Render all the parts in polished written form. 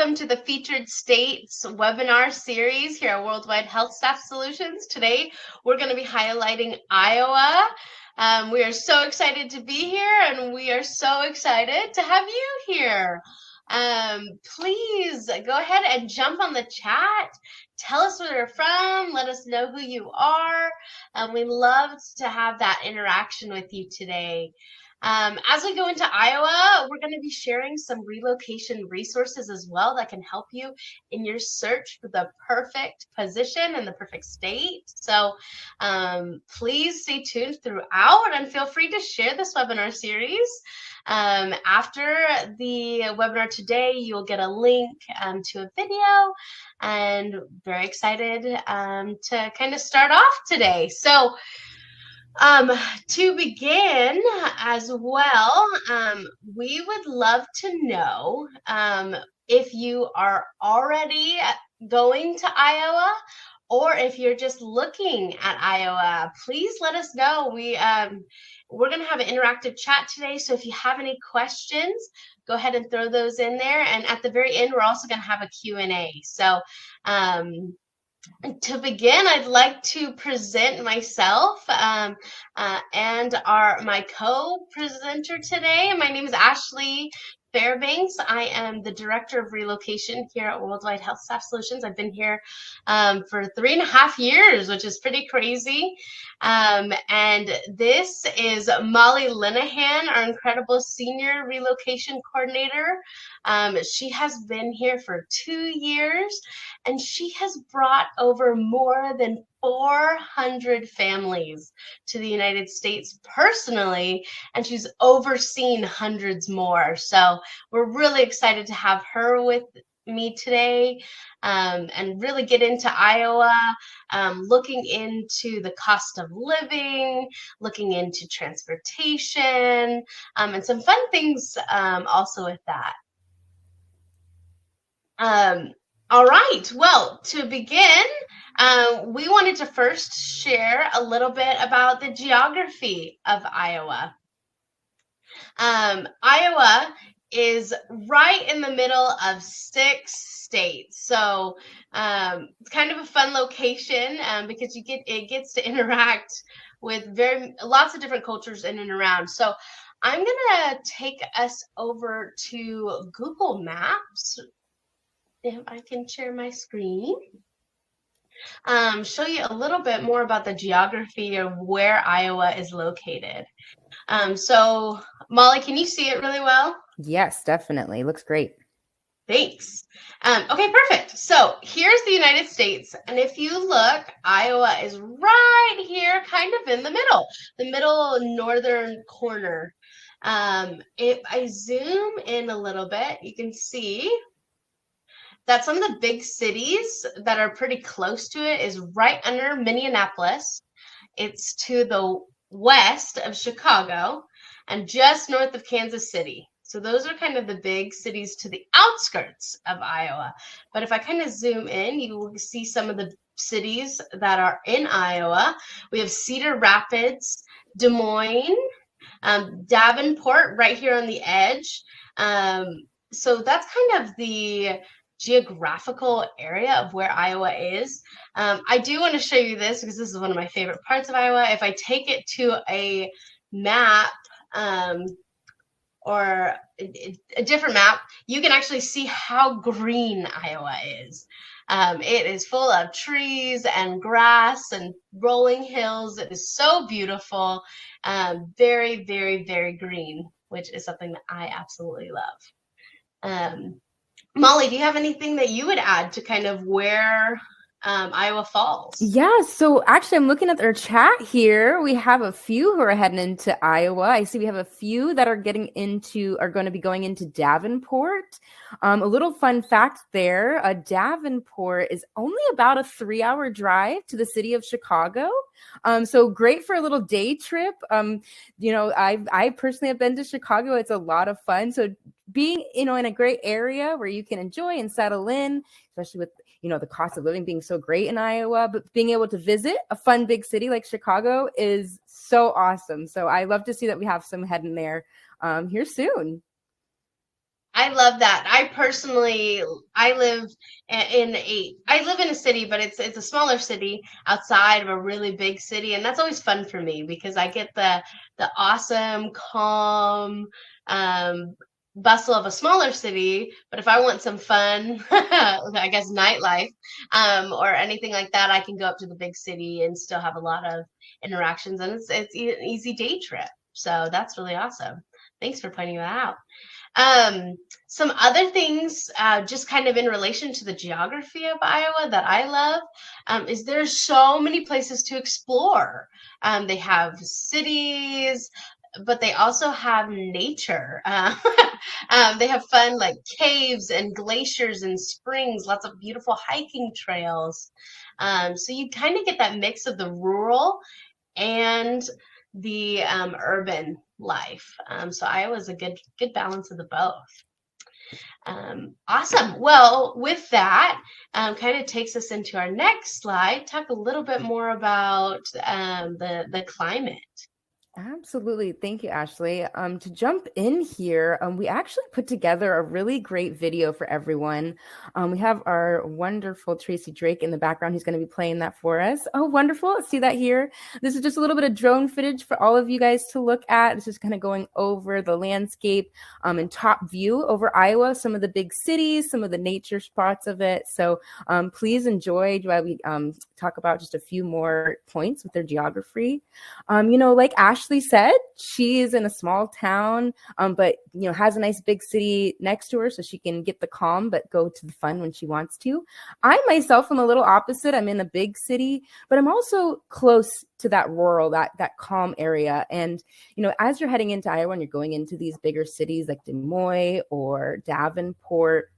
welcome to the Featured States webinar series here at Worldwide HealthStaff Solutions. Today, we're going to be highlighting Iowa. We are so excited to be here, and we are so excited to have you here. Please go ahead and jump on the chat. Tell us where you're from. Let us know who you are. We love to have that interaction with you today. As we go into Iowa, we're going to be sharing some relocation resources as well that can help you in your search for the perfect position and the perfect state. So please stay tuned throughout and feel free to share this webinar series. After the webinar today, you'll get a link to a video, and very excited to kind of start off today. So to begin as well, we would love to know if you are already going to Iowa or if you're just looking at Iowa. Please let us know. We're going to have an interactive chat today, so if you have any questions, go ahead and throw those in there. And at the very end, we're also going to have a Q&A. So to begin, I'd like to present myself and my co-presenter today. My name is Ashley Fairbanks. I am the Director of Relocation here at Worldwide HealthStaff Solutions. I've been here for 3.5 years, which is pretty crazy. And this is Molly Linehan, our incredible Senior Relocation Coordinator. She has been here for 2 years, and she has brought over more than 400 families to the United States personally, and she's overseen hundreds more. So we're really excited to have her with me today and really get into Iowa, looking into the cost of living, looking into transportation, and some fun things also with that. All right, well, to begin, we wanted to first share a little bit about the geography of Iowa. Iowa is right in the middle of 6 states, so it's kind of a fun location because it gets to interact with lots of different cultures in and around. So I'm gonna take us over to Google Maps. If I can share my screen, show you a little bit more about the geography of where Iowa is located. So Molly, can you see it really well? Yes, definitely. Looks great. Thanks. Okay, perfect. So here's the United States. And if you look, Iowa is right here, kind of in the middle northern corner. If I zoom in a little bit, you can see that some of the big cities that are pretty close to it is right under Minneapolis. It's to the west of Chicago and just north of Kansas City. So those are kind of the big cities to the outskirts of Iowa. But if I kind of zoom in, you will see some of the cities that are in Iowa. We have Cedar Rapids, Des Moines, Davenport right here on the edge. So that's kind of the geographical area of where Iowa is. I do want to show you this because this is one of my favorite parts of Iowa. If I take it to a map or a different map, you can actually see how green Iowa is. It is full of trees and grass and rolling hills. It is so beautiful, very, very, very green, which is something that I absolutely love. Molly, do you have anything that you would add to kind of where Iowa falls? Yeah, so actually I'm looking at our chat here. We have a few who are heading into Iowa. I see we have a few that are going to be going into Davenport. A little fun fact there, Davenport is only about a 3-hour drive to the city of Chicago. So great for a little day trip. I personally have been to Chicago. It's a lot of fun. So being, in a great area where you can enjoy and settle in, especially with, the cost of living being so great in Iowa, but being able to visit a fun big city like Chicago is so awesome. So I love to see that we have some heading there here soon. I love that. I live in a city, but it's a smaller city outside of a really big city, and that's always fun for me because I get the awesome, calm, um, bustle of a smaller city. But if I want some fun, I guess nightlife, or anything like that, I can go up to the big city and still have a lot of interactions, and an easy day trip. So that's really awesome. Thanks for pointing that out. Um, some other things, just kind of in relation to the geography of Iowa that I love, is there's so many places to explore. They have cities, but they also have nature. They have fun like caves and glaciers and springs, lots of beautiful hiking trails. So you kind of get that mix of the rural and the urban life. So Iowa's a good balance of the both. Awesome. Well, with that, kind of takes us into our next slide. Talk a little bit more about the climate. Absolutely. Thank you, Ashley. To jump in here, we actually put together a really great video for everyone. We have our wonderful Tracy Drake in the background who's going to be playing that for us. Oh, wonderful. Let's see that here. This is just a little bit of drone footage for all of you guys to look at. This is kind of going over the landscape and top view over Iowa, some of the big cities, some of the nature spots of it. So please enjoy while we talk about just a few more points with their geography. Like Ashley said, she's in a small town, but has a nice big city next to her, so she can get the calm but go to the fun when she wants to. I myself am a little opposite. I'm in a big city, but I'm also close to that rural, that calm area. And as you're heading into Iowa and you're going into these bigger cities like Des Moines or Davenport,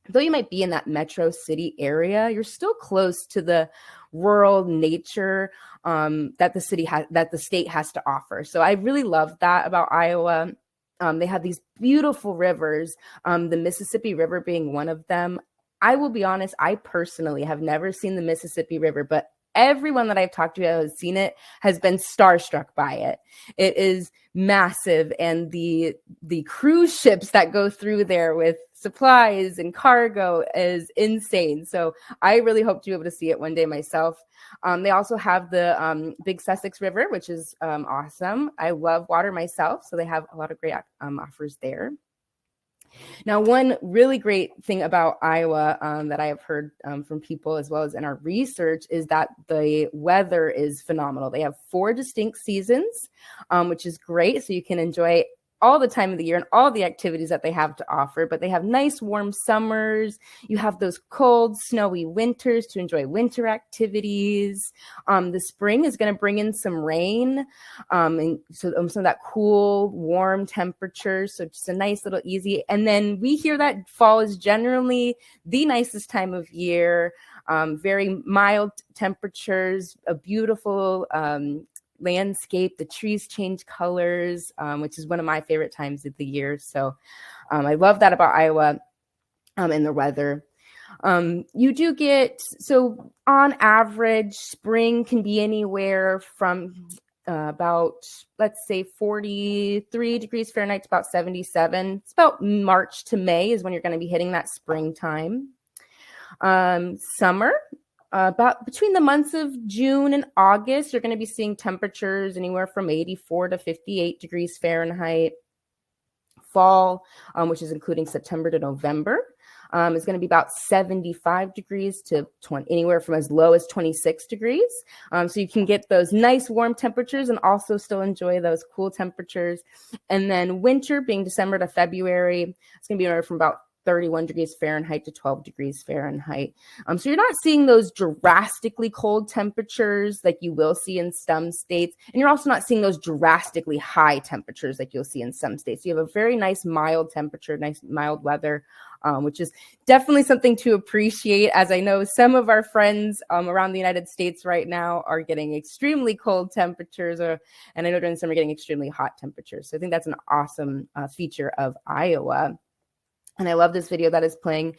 though you might be in that metro city area, you're still close to the rural nature that the state has to offer. So I really love that about Iowa. They have these beautiful rivers, the Mississippi River being one of them. I will be honest, I personally have never seen the Mississippi River, but everyone that I've talked to who has seen it has been starstruck by it. It is massive, and the cruise ships that go through there with supplies and cargo is insane. So I really hope to be able to see it one day myself. They also have the Big Sussex River, which is awesome. I love water myself, so they have a lot of great offers there. Now, one really great thing about Iowa that I have heard from people as well as in our research is that the weather is phenomenal. They have 4 distinct seasons, which is great. So you can enjoy all the time of the year and all the activities that they have to offer, but they have nice warm summers. You have those cold, snowy winters to enjoy winter activities. The spring is going to bring in some rain, and so some of that cool, warm temperatures. So just a nice little easy. And then we hear that fall is generally the nicest time of year. Very mild temperatures, a beautiful landscape. The trees change colors, which is one of my favorite times of the year. So I love that about Iowa and the weather. You do get, so on average, spring can be anywhere from about, let's say 43 degrees Fahrenheit to about 77. It's about March to May is when you're going to be hitting that springtime. Summer, about between the months of June and August, you're going to be seeing temperatures anywhere from 84 to 58 degrees Fahrenheit. Fall, which is including September to November, is going to be about 75 degrees to anywhere from as low as 26 degrees. So you can get those nice warm temperatures and also still enjoy those cool temperatures. And then winter, being December to February, it's going to be anywhere from about 31 degrees Fahrenheit to 12 degrees Fahrenheit. So you're not seeing those drastically cold temperatures like you will see in some states. And you're also not seeing those drastically high temperatures like you'll see in some states. You have a very nice mild temperature, nice mild weather, which is definitely something to appreciate, as I know some of our friends around the United States right now are getting extremely cold temperatures, and I know during the summer getting extremely hot temperatures. So I think that's an awesome feature of Iowa. And I love this video that is playing.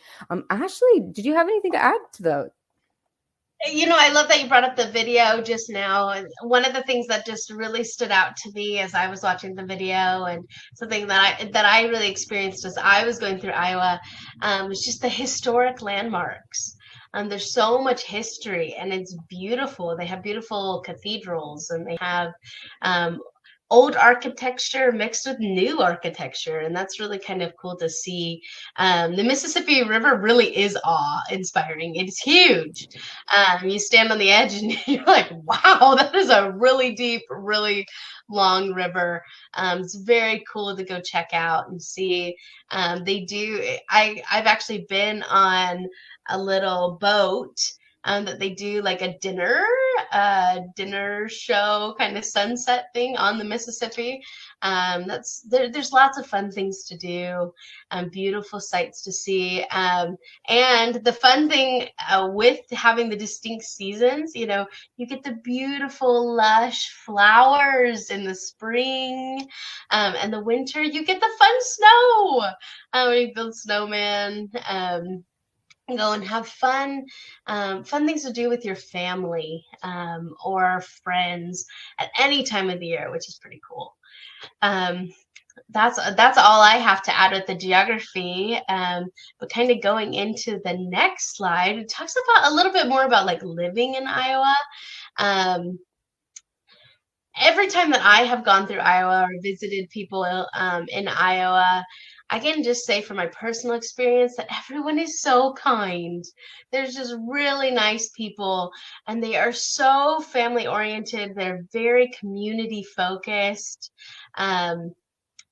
Ashley, did you have anything to add to those? I love that you brought up the video just now. And one of the things that just really stood out to me as I was watching the video, and something that I really experienced as I was going through Iowa, was just the historic landmarks. There's so much history, and it's beautiful. They have beautiful cathedrals, and they have um, old architecture mixed with new architecture, and that's really kind of cool to see. The Mississippi River really is awe-inspiring. It's huge. You stand on the edge and you're like, wow, that is a really deep, really long river. It's very cool to go check out and see. They do. I've actually been on a little boat that they do like a dinner show kind of sunset thing on the Mississippi. There's lots of fun things to do, beautiful sights to see, and the fun thing with having the distinct seasons, you get the beautiful lush flowers in the spring, and the winter you get the fun snow. When you build snowman. Go and have fun things to do with your family, or friends at any time of the year, which is pretty cool. Um, that's all I have to add with the geography. But kind of going into the next slide, it talks about a little bit more about like living in Iowa. Um, every time that I have gone through Iowa or visited people in Iowa, I can just say from my personal experience that everyone is so kind. There's just really nice people, and they are so family oriented. They're very community focused. And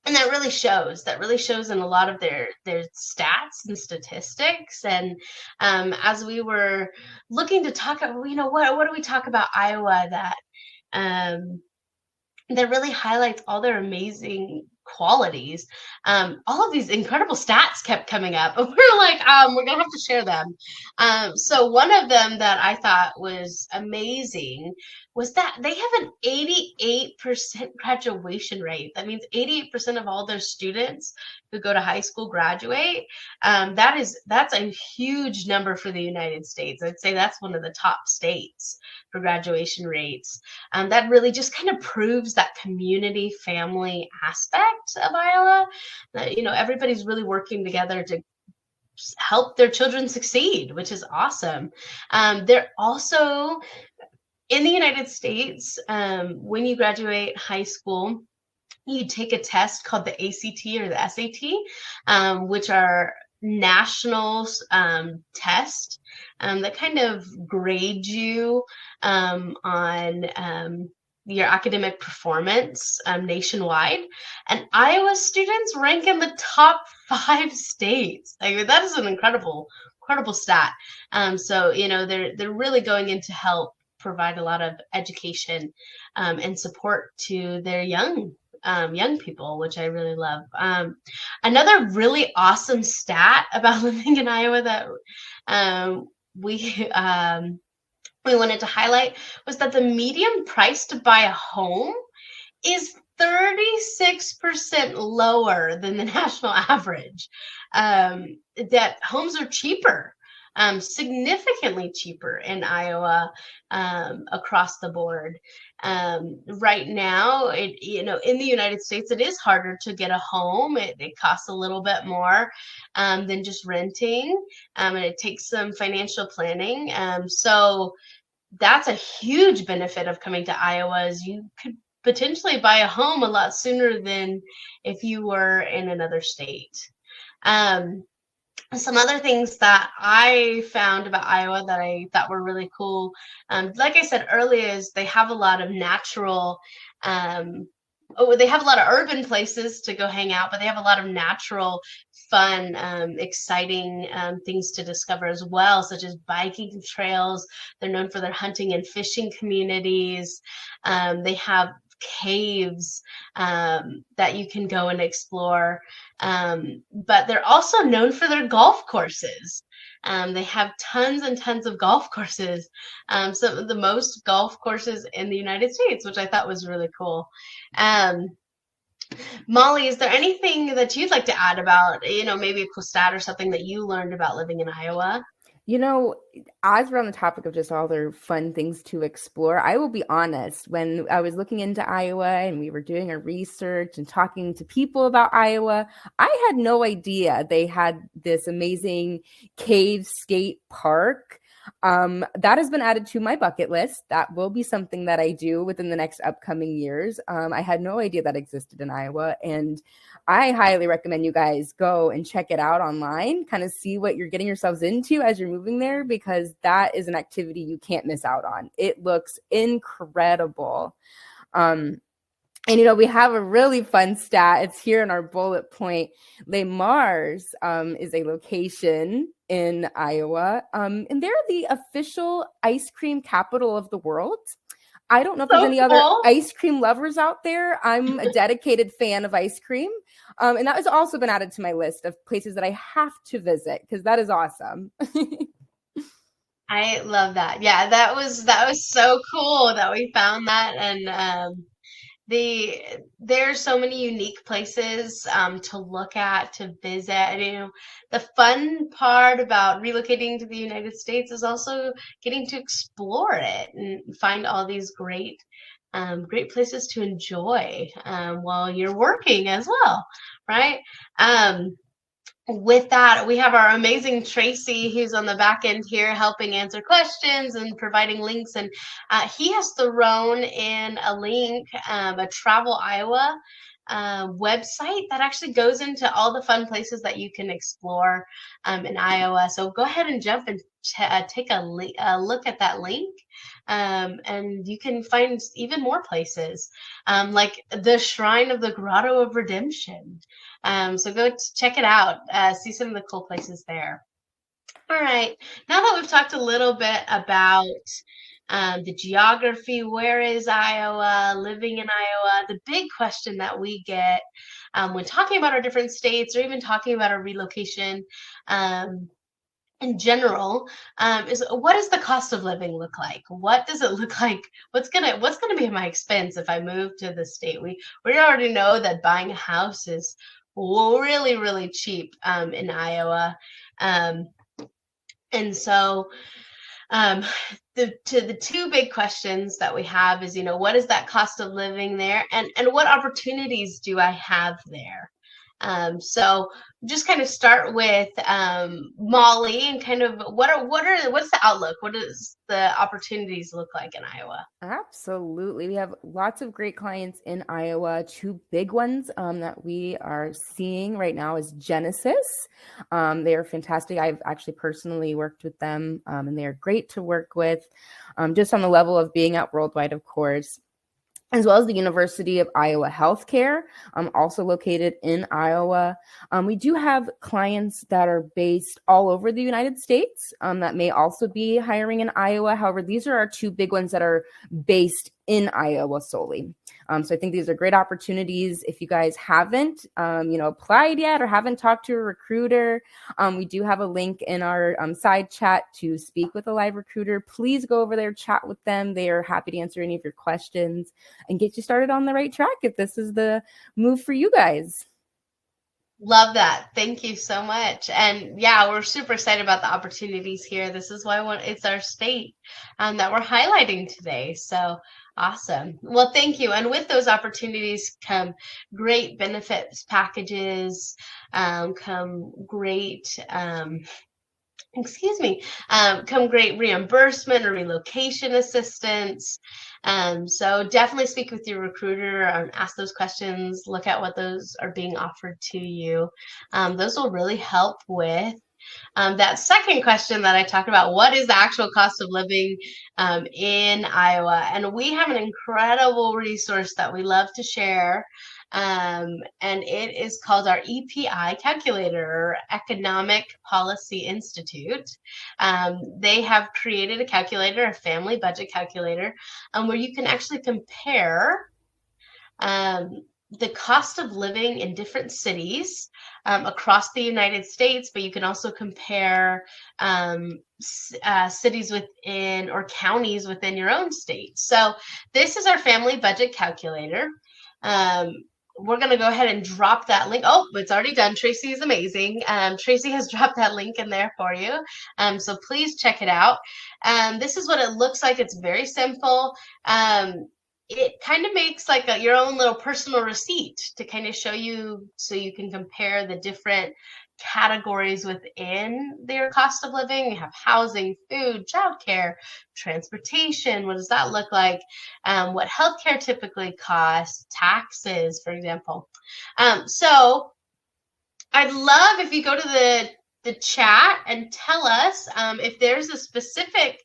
that really shows. That really shows in a lot of their stats and statistics. And as we were looking to talk about, what do we talk about Iowa um, that really highlights all their amazing qualities. All of these incredible stats kept coming up, and we're like, we're gonna have to share them. So one of them that I thought was amazing was that they have an 88% graduation rate. That means 88% of all their students who go to high school graduate. That's a huge number for the United States. I'd say that's one of the top states for graduation rates. That really just kind of proves that community family aspect of Iowa. Everybody's really working together to help their children succeed, which is awesome. They're also in the United States, when you graduate high school, you take a test called the ACT or the SAT, which are national tests that kind of grade you on your academic performance nationwide. And Iowa students rank in the top 5 states. That is an incredible stat. So they're really going in to help provide a lot of education and support to their young people, which I really love. Another really awesome stat about living in Iowa that we wanted to highlight was that the median price to buy a home is 36% lower than the national average. That homes are cheaper, significantly cheaper in Iowa, across the board. Right now, in the United States, it is harder to get a home. It costs a little bit more than just renting, and it takes some financial planning. So that's a huge benefit of coming to Iowa, is you could potentially buy a home a lot sooner than if you were in another state. Some other things that I found about Iowa that I thought were really cool, like I said earlier, is they have a lot of natural, they have a lot of urban places to go hang out, but they have a lot of natural, fun, exciting things to discover as well, such as biking trails. They're known for their hunting and fishing communities. They have caves that you can go and explore, but they're also known for their golf courses. They have tons and tons of golf courses, some of the most golf courses in the United States, which I thought was really cool. Molly, is there anything that you'd like to add about, maybe a cool stat or something that you learned about living in Iowa? You know, as we're on the topic of just all their fun things to explore, I will be honest, when I was looking into Iowa and we were doing our research and talking to people about Iowa, I had no idea they had this amazing cave skate park. That has been added to my bucket list. That will be something that I do within the next upcoming years. I had no idea that existed in Iowa, and I highly recommend you guys go and check it out online, kind of see what you're getting yourselves into as you're moving there, because that is an activity you can't miss out on. It looks incredible. Um, and, we have a really fun stat. It's here in our bullet point. Le Mars is a location in Iowa, and they're the official ice cream capital of the world. I don't know if there's So any other cool. ice cream lovers out there. I'm a dedicated fan of ice cream. And that has also been added to my list of places that I have to visit because that is awesome. I love that. Yeah, that was so cool that we found that, and the there's so many unique places to look at, to visit. And, the fun part about relocating to the United States is also getting to explore it and find all these great places to enjoy while you're working as well, right? Um, with that, we have our amazing Tracy, who's on the back end here helping answer questions and providing links. And he has thrown in a link, a Travel Iowa website that actually goes into all the fun places that you can explore in Iowa. So go ahead and jump and take a look at that link. And you can find even more places, like the Shrine of the Grotto of Redemption. So go check it out, see some of the cool places there. All right, now that we've talked a little bit about the geography, where is Iowa, living in Iowa, the big question that we get when talking about our different states or even talking about our relocation in general, is what does the cost of living look like? What does it look like? What's gonna be my expense if I move to the state? We already know that buying a house is really, really cheap in Iowa. Um, and so um, the two big questions that we have is, what is that cost of living there, and what opportunities do I have there? So just kind of start with Molly, and kind of what's the outlook? What does the opportunities look like in Iowa? Absolutely. We have lots of great clients in Iowa. Two big ones that we are seeing right now is Genesis. They are fantastic. I've actually personally worked with them, and they are great to work with, just on the level of being out worldwide, of course, as well as the University of Iowa Healthcare, also located in Iowa. We do have clients that are based all over the United States that may also be hiring in Iowa. However, these are our two big ones that are based in Iowa solely. So I think these are great opportunities. If you guys haven't, applied yet or haven't talked to a recruiter, we do have a link in our side chat to speak with a live recruiter. Please go over there, chat with them. They are happy to answer any of your questions and get you started on the right track if this is the move for you guys. Love that. Thank you so much. And yeah, we're super excited about the opportunities here. This is why it's our state that we're highlighting today. So awesome. Well, thank you. And with those opportunities come great benefits packages, come great come great reimbursement or relocation assistance. So definitely speak with your recruiter, ask those questions, look at what those are being offered to you. Those will really help with that second question that I talked about. What is the actual cost of living in Iowa? And we have an incredible resource that we love to share. And it is called our EPI calculator, or Economic Policy Institute. They have created a calculator, a family budget calculator, where you can actually compare the cost of living in different cities across the United States, but you can also compare cities within or counties within your own state. So this is our family budget calculator. we're going to go ahead and drop that link. Oh, it's already done. Tracy is amazing. Tracy has dropped that link in there for you. So please check it out. This is what it looks like. It's very simple. It kind of makes like your own little personal receipt to kind of show you so you can compare the different categories within their cost of living. You have housing, food, childcare, transportation. What does that look like? What healthcare typically costs, taxes, for example. So I'd love if you go to the chat and tell us if there's a specific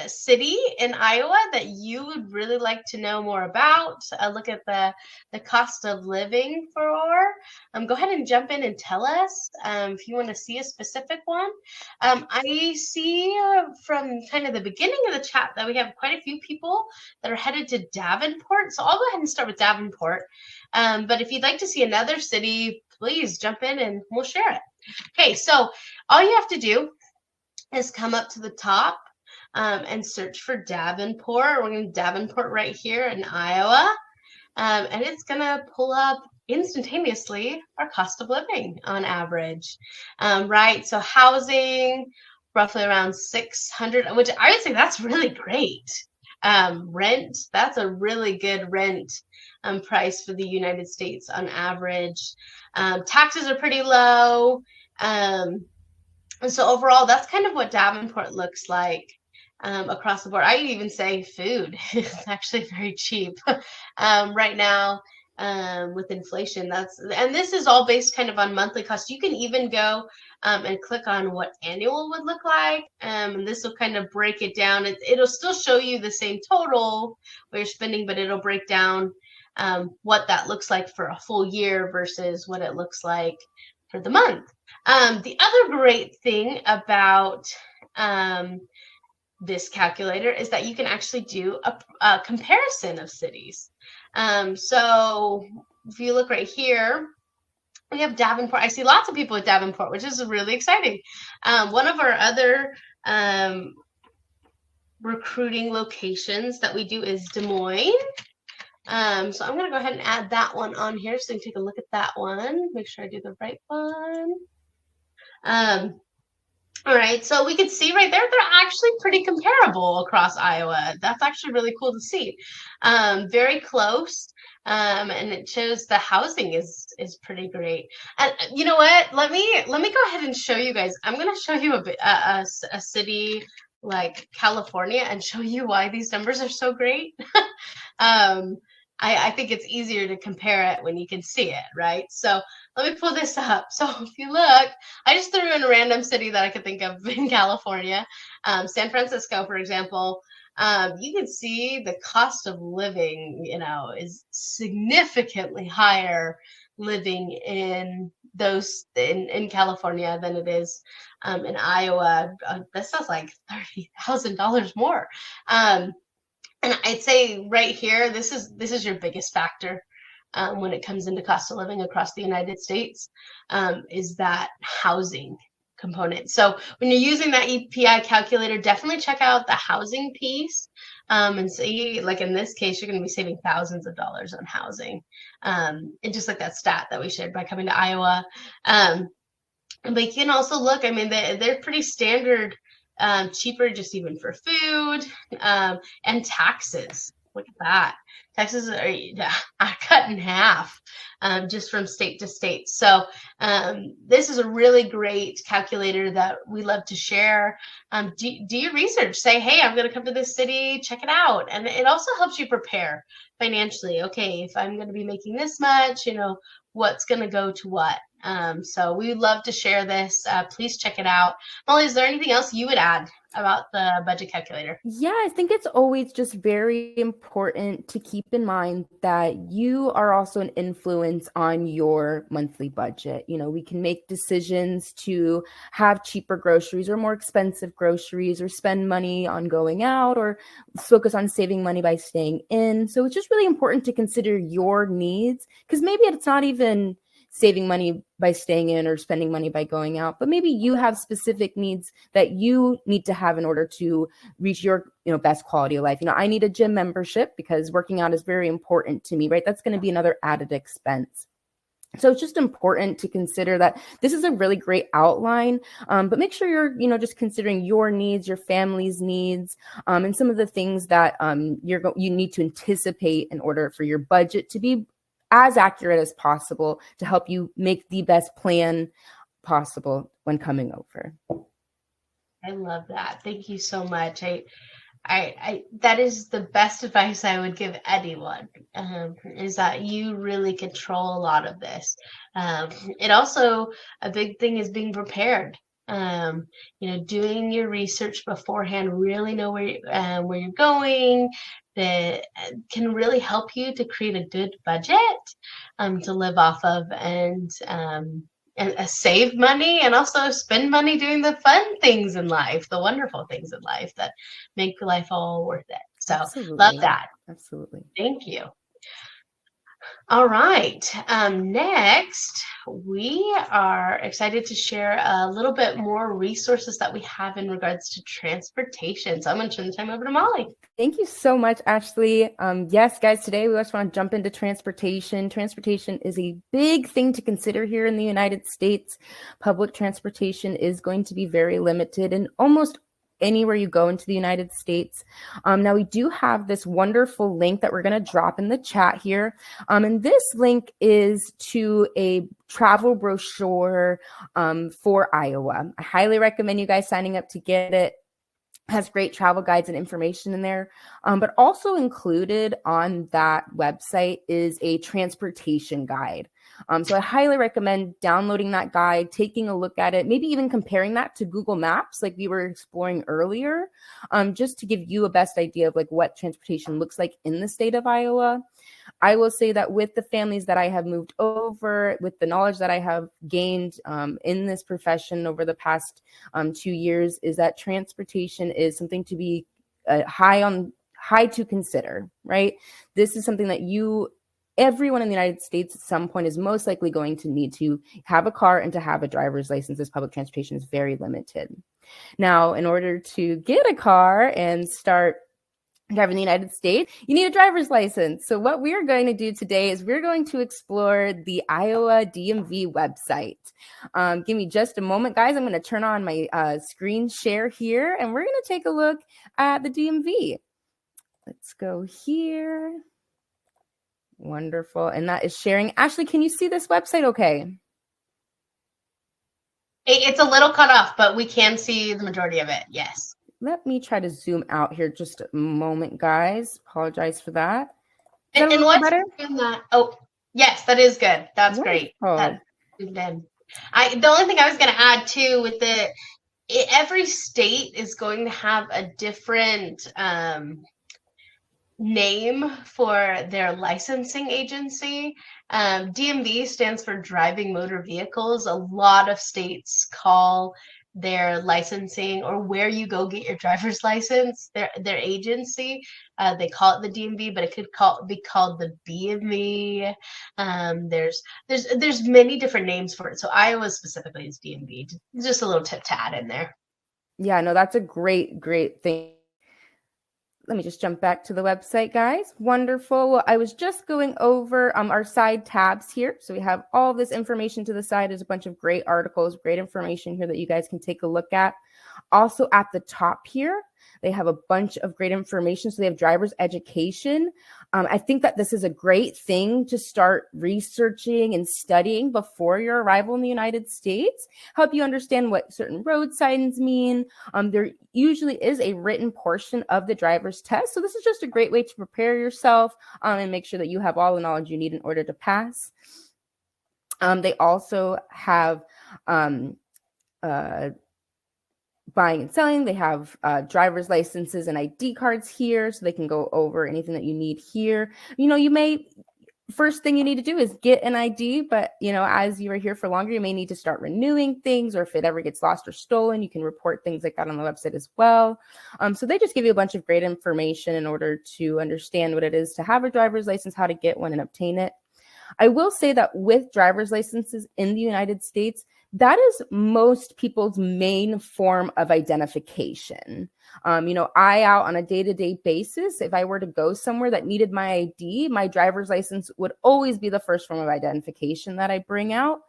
city in Iowa that you would really like to know more about. Look at the cost of living for. Go ahead and jump in and tell us if you want to see a specific one. I see from kind of the beginning of the chat that we have quite a few people that are headed to Davenport. So I'll go ahead and start with Davenport. But if you'd like to see another city, please jump in and we'll share it. Okay, so all you have to do is come up to the top and search for Davenport. We're going to Davenport right here in Iowa. And it's going to pull up instantaneously our cost of living on average, right? So housing, roughly around 600, which I would say that's really great. Rent, that's a really good rent price for the United States on average. Taxes are pretty low. And so overall, that's kind of what Davenport looks like. Across the board. I even say food is actually very cheap right now with inflation. And this is all based kind of on monthly cost. You can even go and click on what annual would look like. And this will kind of break it down. It'll still show you the same total what you're spending, but it'll break down what that looks like for a full year versus what it looks like for the month. The other great thing about this calculator is that you can actually do a comparison of cities. So if you look right here, we have Davenport. I see lots of people at Davenport, which is really exciting. One of our other recruiting locations that we do is Des Moines. So I'm going to go ahead and add that one on here so you can take a look at that one. Make sure I do the right one. All right, so we can see right there, they're actually pretty comparable across Iowa. That's actually really cool to see. Very close, and it shows the housing is pretty great. And you know what? Let me go ahead and show you guys. I'm going to show you a city like California and show you why these numbers are so great. I think it's easier to compare it when you can see it, right? So let me pull this up. So if you look, I just threw in a random city that I could think of in California. San Francisco, for example, you can see the cost of living, is significantly higher living in those in California than it is in Iowa. This is like $30,000 more. And I'd say right here, this is your biggest factor when it comes into cost of living across the United States, is that housing component. So when you're using that EPI calculator, definitely check out the housing piece and see, like in this case, you're going to be saving thousands of dollars on housing. And just like that stat that we shared by coming to Iowa. But you can also look, I mean, they're pretty standard. Cheaper just even for food and taxes. Look at that. Taxes are cut in half just from state to state. So this is a really great calculator that we love to share. Do your research. Say, hey, I'm going to come to this city. Check it out. And it also helps you prepare financially. Okay, if I'm going to be making this much, what's going to go to what. So we would love to share this. Please check it out. Molly, is there anything else you would add about the budget calculator? Yeah, I think it's always just very important to keep in mind that you are also an influence on your monthly budget. We can make decisions to have cheaper groceries or more expensive groceries, or spend money on going out, or focus on saving money by staying in. So it's just really important to consider your needs, because maybe it's not even saving money by staying in or spending money by going out, but maybe you have specific needs that you need to have in order to reach your, best quality of life. I need a gym membership because working out is very important to me, right? That's going to be another added expense. So it's just important to consider that this is a really great outline, but make sure you're, just considering your needs, your family's needs, and some of the things that you need to anticipate in order for your budget to be as accurate as possible to help you make the best plan possible when coming over. I love that. Thank you so much. I that is the best advice I would give anyone, is that you really control a lot of this. It also, a big thing is being prepared. Doing your research beforehand, really know where you're going. That can really help you to create a good budget to live off of, and save money, and also spend money doing the fun things in life, the wonderful things in life that make life all worth it. So Absolutely. Love that. Absolutely. Thank you. All right. Next, we are excited to share a little bit more resources that we have in regards to transportation. So I'm going to turn the time over to Molly. Thank you so much, Ashley. Yes, guys, today we just want to jump into transportation. Transportation is a big thing to consider here in the United States. Public transportation is going to be very limited in almost anywhere you go into the United States. Now, we do have this wonderful link that we're going to drop in the chat here. And this link is to a travel brochure for Iowa. I highly recommend you guys signing up to get it. Has great travel guides and information in there, but also included on that website is a transportation guide. So I highly recommend downloading that guide, taking a look at it, maybe even comparing that to Google Maps like we were exploring earlier, just to give you a best idea of like what transportation looks like in the state of Iowa. I will say that with the families that I have moved over, with the knowledge that I have gained in this profession over the past 2 years, is that transportation is something to be high to consider, right? This is something that everyone in the United States at some point is most likely going to need to have a car and to have a driver's license, as public transportation is very limited. Now, in order to get a car and start driving in the United States, you need a driver's license. So what we're going to do today is we're going to explore the Iowa DMV website. Give me just a moment, guys. I'm going to turn on my screen share here, and we're going to take a look at the DMV. Let's go here. Wonderful. And that is sharing. Ashley, can you see this website okay? It's a little cut off, but we can see the majority of it. Yes. Let me try to zoom out here just a moment, guys. Apologize for that. And what's better? Oh, yes, that is good. That's great. That's good. The only thing I was going to add too with every state is going to have a different name for their licensing agency. DMV stands for Driving Motor Vehicles. A lot of states call their licensing, or where you go get your driver's license, their agency, they call it the DMV, but it could be called the BMV. There's many different names for it. So Iowa specifically is DMV. Just a little tip to add in there. Yeah, no, that's a great thing. Let me just jump back to the website, guys. Wonderful. Well, I was just going over our side tabs here. So we have all this information to the side. There's a bunch of great articles, great information here that you guys can take a look at. Also at the top here, they have a bunch of great information. So they have driver's education. I think that this is a great thing to start researching and studying before your arrival in the United States. Help you understand what certain road signs mean. There usually is a written portion of the driver's test. So this is just a great way to prepare yourself and make sure that you have all the knowledge you need in order to pass. They also have buying and selling. They have driver's licenses and ID cards here, so they can go over anything that you need here. First thing you need to do is get an ID, but as you are here for longer, you may need to start renewing things, or if it ever gets lost or stolen, you can report things like that on the website as well. So they just give you a bunch of great information in order to understand what it is to have a driver's license, how to get one and obtain it. I will say that with driver's licenses in the United States, that is most people's main form of identification. I out on a day-to-day basis, if I were to go somewhere that needed my ID, my driver's license would always be the first form of identification that I bring out.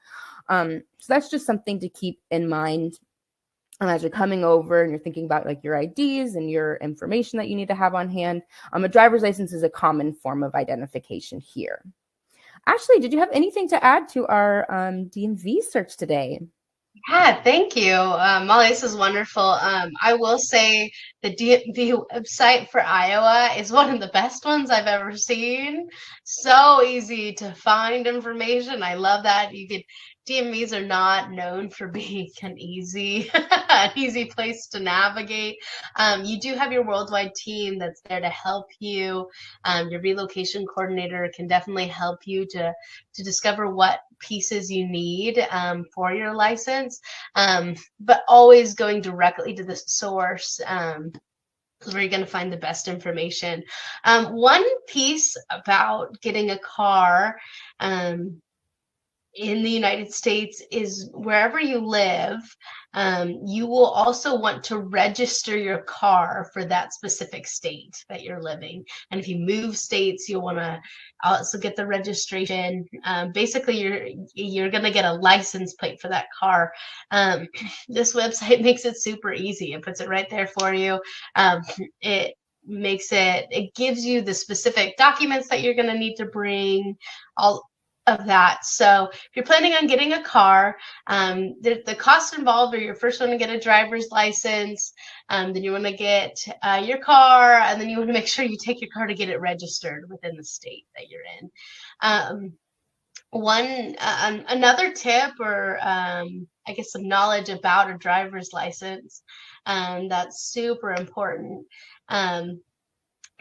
So that's just something to keep in mind as you're coming over and you're thinking about like your IDs and your information that you need to have on hand. A driver's license is a common form of identification here. Ashley, did you have anything to add to our DMV search today? Yeah, thank you. Molly, this is wonderful. I will say the DMV website for Iowa is one of the best ones I've ever seen. So easy to find information. I love that. DMVs are not known for being an easy place to navigate. You do have your worldwide team that's there to help you. Your relocation coordinator can definitely help you to discover what pieces you need for your license, but always going directly to the source is where you're going to find the best information. One piece about getting a car in the United States is wherever you live, you will also want to register your car for that specific state that you're living. And if you move states, you'll want to also get the registration. Basically, you're going to get a license plate for that car. This website makes it super easy. It puts it right there for you. It gives you the specific documents that you're going to need to bring, all of that. So if you're planning on getting a car, the costs involved are you're first want to get a driver's license, then you want to get your car, and then you want to make sure you take your car to get it registered within the state that you're in. Another tip, or I guess some knowledge about a driver's license that's super important,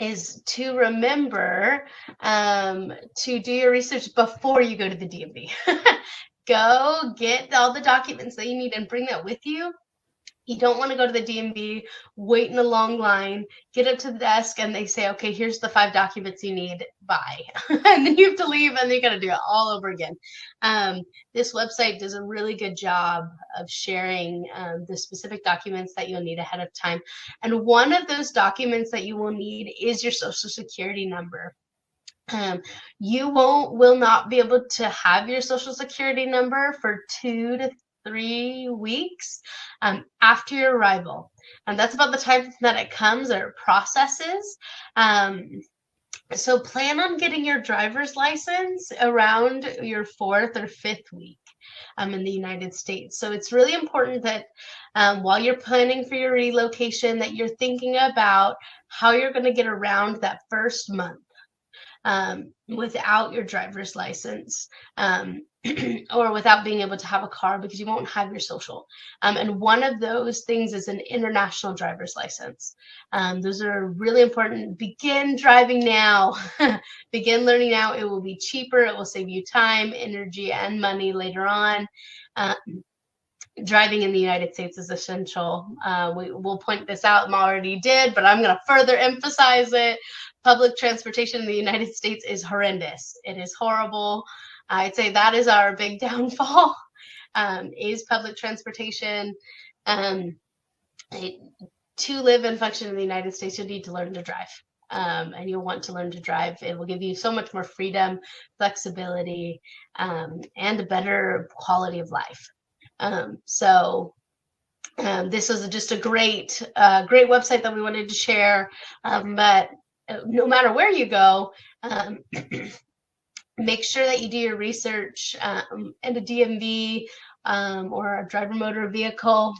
is to remember to do your research before you go to the DMV. Go get all the documents that you need and bring that with you. You don't want to go to the DMV, wait in a long line, get up to the desk, and they say, okay, here's the 5 documents you need, bye. And then you have to leave, and you got to do it all over again. This website does a really good job of sharing the specific documents that you'll need ahead of time. And one of those documents that you will need is your Social Security number. You will not be able to have your Social Security number for 2 to 3 weeks after your arrival. And that's about the time that it comes or it processes. So plan on getting your driver's license around your 4th or 5th week in the United States. So it's really important that while you're planning for your relocation, that you're thinking about how you're going to get around that first month without your driver's license. Or without being able to have a car, because you won't have your social. And one of those things is an international driver's license. Those are really important. Begin driving now. Begin learning now. It will be cheaper. It will save you time, energy, and money later on. Driving in the United States is essential. We'll point this out. Mom already did, but I'm going to further emphasize it. Public transportation in the United States is horrendous. It is horrible. I'd say that is our big downfall, is public transportation. To live and function in the United States, you'll need to learn to drive. And you'll want to learn to drive. It will give you so much more freedom, flexibility, and a better quality of life. This was just a great website that we wanted to share. But no matter where you go, make sure that you do your research in a DMV or a driver motor vehicle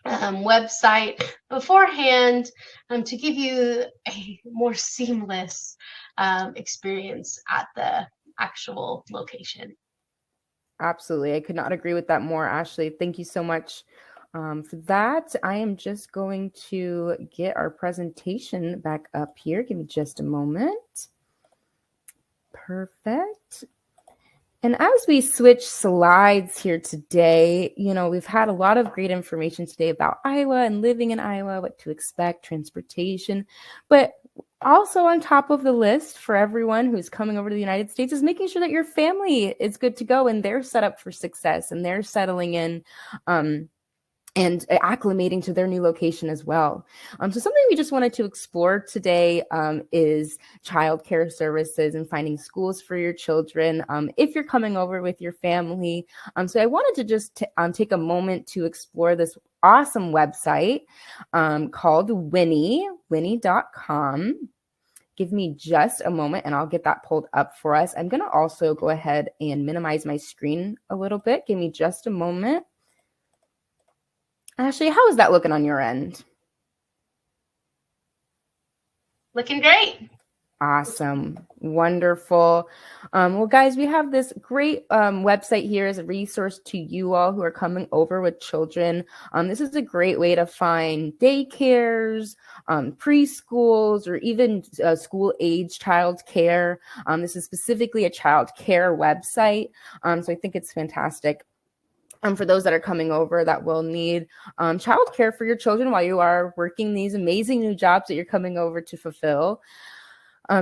website beforehand to give you a more seamless experience at the actual location. Absolutely. I could not agree with that more, Ashley. Thank you so much for that. I am just going to get our presentation back up here. Give me just a moment. Perfect. And as we switch slides here today, we've had a lot of great information today about Iowa and living in Iowa, what to expect, transportation. But Also on top of the list for everyone who's coming over to the United States is making sure that your family is good to go and they're set up for success and they're settling in and acclimating to their new location as well. So something we just wanted to explore today is childcare services and finding schools for your children if you're coming over with your family. So I wanted to just take a moment to explore this awesome website called Winnie.com. Give me just a moment and I'll get that pulled up for us. I'm going to also go ahead and minimize my screen a little bit. Give me just a moment. Ashley, how is that looking on your end? Looking great. Awesome. Wonderful. Well, guys, we have this great website here as a resource to you all who are coming over with children. This is a great way to find daycares, preschools, or even school-age child care. This is specifically a child care website. So I think it's fantastic. For those that are coming over that will need childcare for your children while you are working these amazing new jobs that you're coming over to fulfill.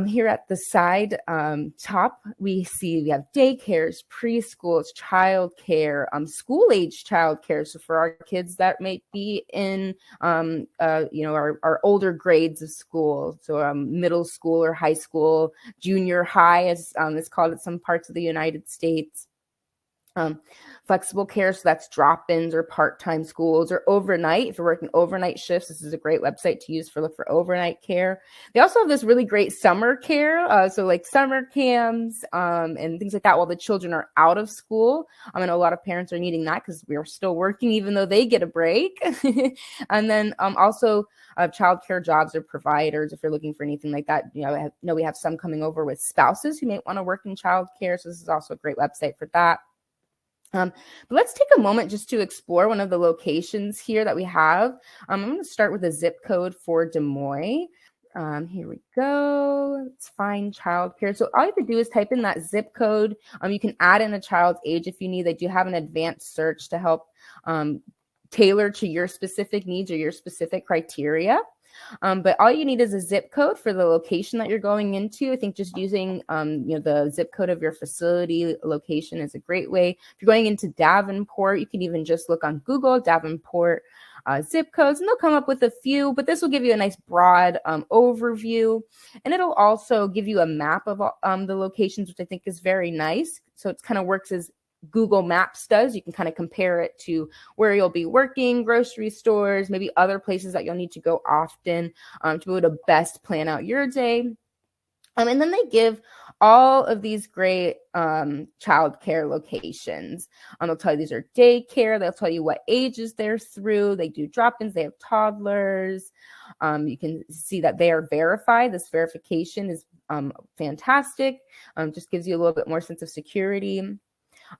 Here at the side top, we have daycares, preschools, childcare, school-age childcare. So for our kids that may be in, our older grades of school, so middle school or high school, junior high, as it's called in some parts of the United States. Flexible care, so that's drop-ins or part-time schools or overnight. If you're working overnight shifts, this is a great website to use look for overnight care. They also have this really great summer care, so like summer camps and things like that while the children are out of school. I know a lot of parents are needing that because we are still working even though they get a break. And then also child care jobs or providers if you're looking for anything like that. I know we have some coming over with spouses who may want to work in child care, so this is also a great website for that. But let's take a moment just to explore one of the locations here that we have. I'm going to start with a zip code for Des Moines. Here we go. Let's find childcare. So all you have to do is type in that zip code. You can add in a child's age if you need. They do have an advanced search to help tailor to your specific needs or your specific criteria. But all you need is a zip code for the location that you're going into. I think just using the zip code of your facility location is a great way. If you're going into Davenport, you can even just look on Google Davenport zip codes, and they'll come up with a few, but this will give you a nice broad overview, and it'll also give you a map of the locations, which I think is very nice. So it kind of works as Google Maps does. You can kind of compare it to where you'll be working, grocery stores, maybe other places that you'll need to go often to be able to best plan out your day. And then they give all of these great childcare locations. They'll tell you these are daycare. They'll tell you what ages they're through. They do drop-ins. They have toddlers. You can see that they are verified. This verification is fantastic. Just gives you a little bit more sense of security.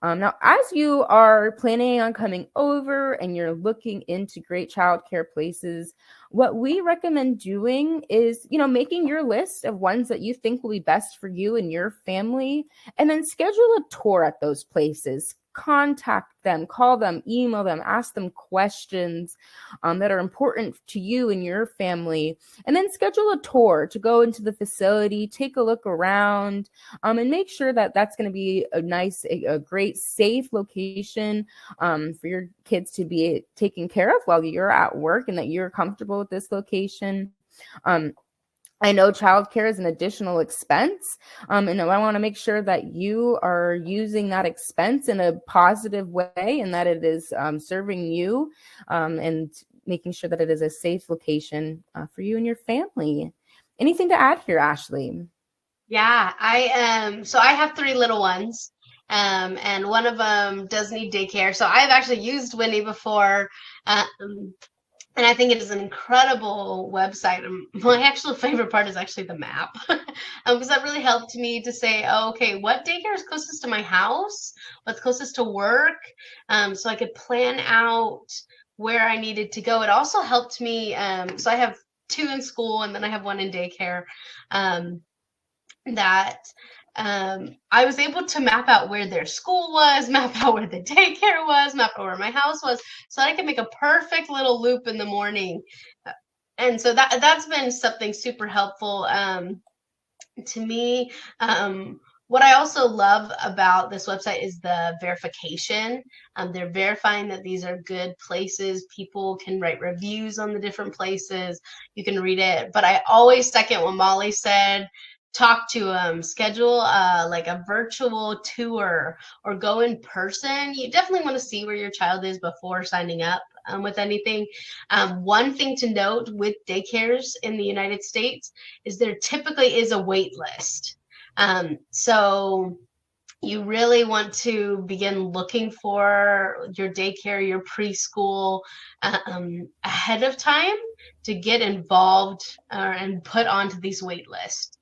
Now, as you are planning on coming over and you're looking into great childcare places, what we recommend doing is, making your list of ones that you think will be best for you and your family, and then schedule a tour at those places. Contact them, call them, email them, ask them questions that are important to you and your family, and then schedule a tour to go into the facility, take a look around, and make sure that that's going to be a great, safe location for your kids to be taken care of while you're at work, and that you're comfortable with this location. I know childcare is an additional expense, and I want to make sure that you are using that expense in a positive way and that it is serving you and making sure that it is a safe location for you and your family. Anything to add here, Ashley? Yeah, so I have 3 little ones, and one of them does need daycare. So I've actually used Winnie before. And I think it is an incredible website. My actual favorite part is actually the map, because that really helped me to say, oh, okay, what daycare is closest to my house? What's closest to work? So I could plan out where I needed to go. It also helped me. So I have 2 in school, and then I have 1 in daycare. I was able to map out where their school was, map out where the daycare was, map out where my house was, so I could make a perfect little loop in the morning And so that's been something super helpful to me. What I also love about this website is the verification. They're verifying that these are good places. People can write reviews on the different places. You can read it. But I always second what Molly said. Talk to schedule like a virtual tour or go in person. You definitely want to see where your child is before signing up with anything. One thing to note with daycares in the United States is there typically is a wait list. So you really want to begin looking for your daycare, your preschool ahead of time to get involved and put onto these wait lists.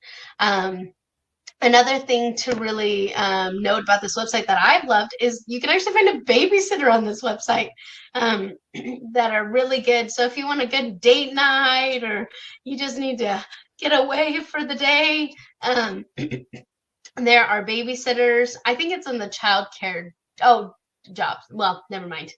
Another thing to really note about this website that I've loved is you can actually find a babysitter on this website that are really good. So if you want a good date night or you just need to get away for the day, there are babysitters. I think it's in the child care jobs. Well, never mind.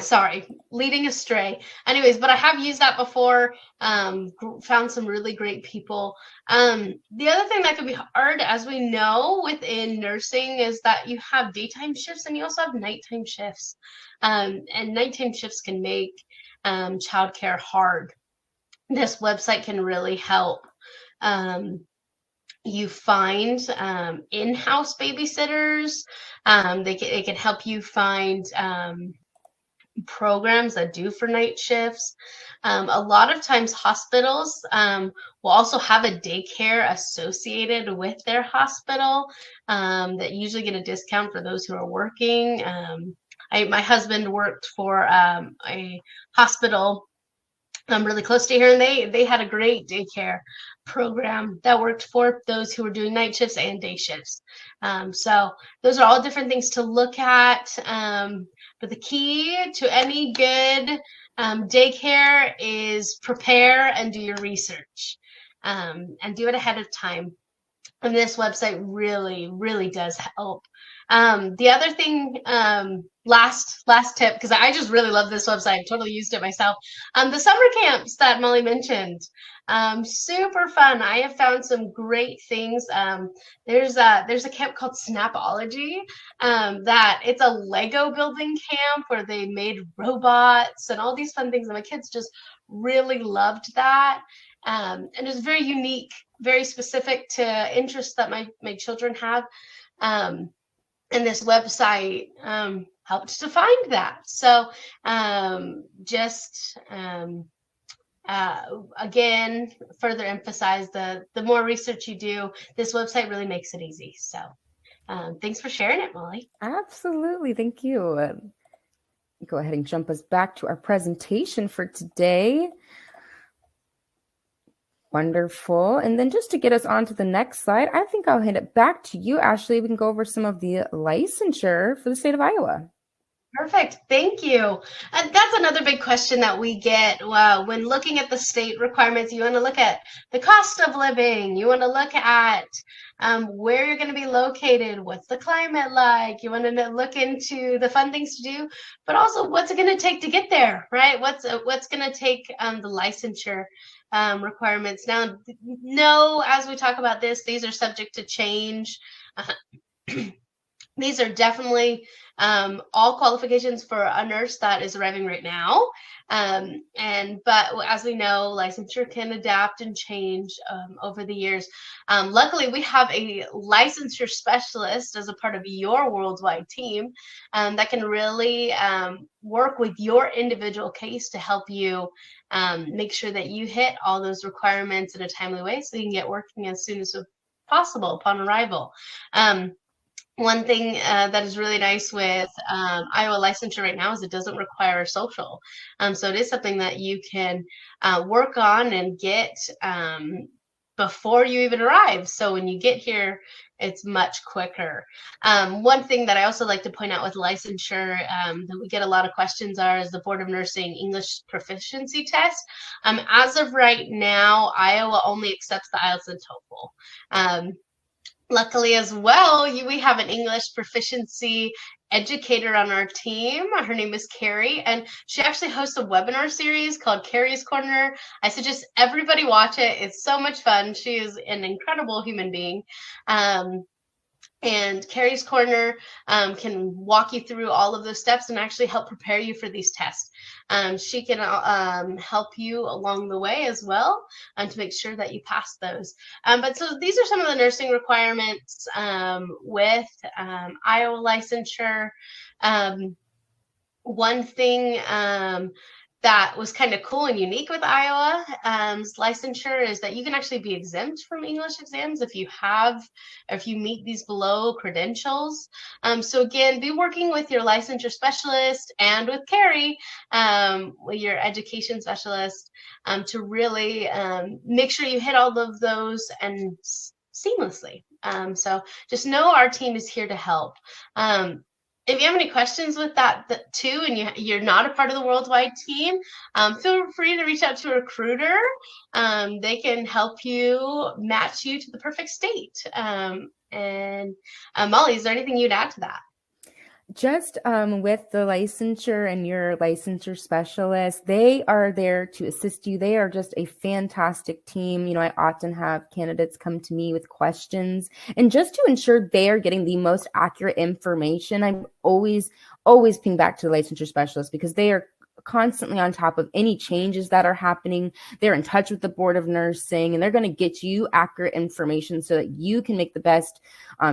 Sorry, leading astray. Anyways, but I have used that before, found some really great people. The other thing that can be hard, as we know within nursing, is that you have daytime shifts and you also have nighttime shifts. And nighttime shifts can make childcare hard. This website can really help. You find in-house babysitters. They can help you find programs that do for night shifts. A lot of times hospitals will also have a daycare associated with their hospital that usually get a discount for those who are working. My husband worked for a hospital really close to here, and they had a great daycare program that worked for those who were doing night shifts and day shifts. So those are all different things to look at. But the key to any good daycare is prepare and do your research and do it ahead of time. And this website really, really does help. The other thing, last tip, because I just really love this website. I've totally used it myself. The summer camps that Molly mentioned, super fun. I have found some great things. There's a camp called Snapology, that it's a Lego building camp where they made robots and all these fun things. And my kids just really loved that. And it's very unique, very specific to interests that my children have. And this website helped to find that. So again, further emphasize the more research you do, this website really makes it easy. So thanks for sharing it, Molly. Absolutely. Thank you. Go ahead and jump us back to our presentation for today. Wonderful. And then just to get us on to the next slide, I think I'll hand it back to you, Ashley. We can go over some of the licensure for the state of Iowa. Perfect. Thank you. That's another big question that we get when looking at the state requirements. You want to look at the cost of living. You want to look at where you're going to be located. What's the climate like? You want to look into the fun things to do, but also what's it going to take to get there, right? What's going to take the licensure requirements. Now, no, as we talk about this, these are subject to change. These are definitely all qualifications for a nurse that is arriving right now. But as we know, licensure can adapt and change over the years. Luckily, we have a licensure specialist as a part of your worldwide team that can really work with your individual case to help you make sure that you hit all those requirements in a timely way so you can get working as soon as possible upon arrival. One thing that is really nice with Iowa licensure right now is it doesn't require a social. So it is something that you can work on and get before you even arrive. So when you get here, it's much quicker. One thing that I also like to point out with licensure that we get a lot of questions is the Board of Nursing English proficiency test. As of right now, Iowa only accepts the IELTS and TOEFL. Luckily as well, we have an English proficiency educator on our team. Her name is Carrie, and she actually hosts a webinar series called Carrie's Corner. I suggest everybody watch it. It's so much fun. She is an incredible human being. And Carrie's Corner can walk you through all of those steps and actually help prepare you for these tests. She can help you along the way as well to make sure that you pass those. But so these are some of the nursing requirements with Iowa licensure. One thing that was kind of cool and unique with Iowa's licensure is that you can actually be exempt from English exams if you meet these below credentials. So again, be working with your licensure specialist and with Carrie, your education specialist, to really make sure you hit all of those and seamlessly. So just know our team is here to help. If you have any questions with that too, and you're not a part of the worldwide team, feel free to reach out to a recruiter. They can help you match you to the perfect state. And Molly, is there anything you'd add to that? Just with the licensure and your licensure specialist, they are there to assist you. They are just a fantastic team. I often have candidates come to me with questions, and just to ensure they are getting the most accurate information, I'm always ping back to the licensure specialist, because they are constantly on top of any changes that are happening. They're in touch with the Board of Nursing, and they're going to get you accurate information so that you can make the best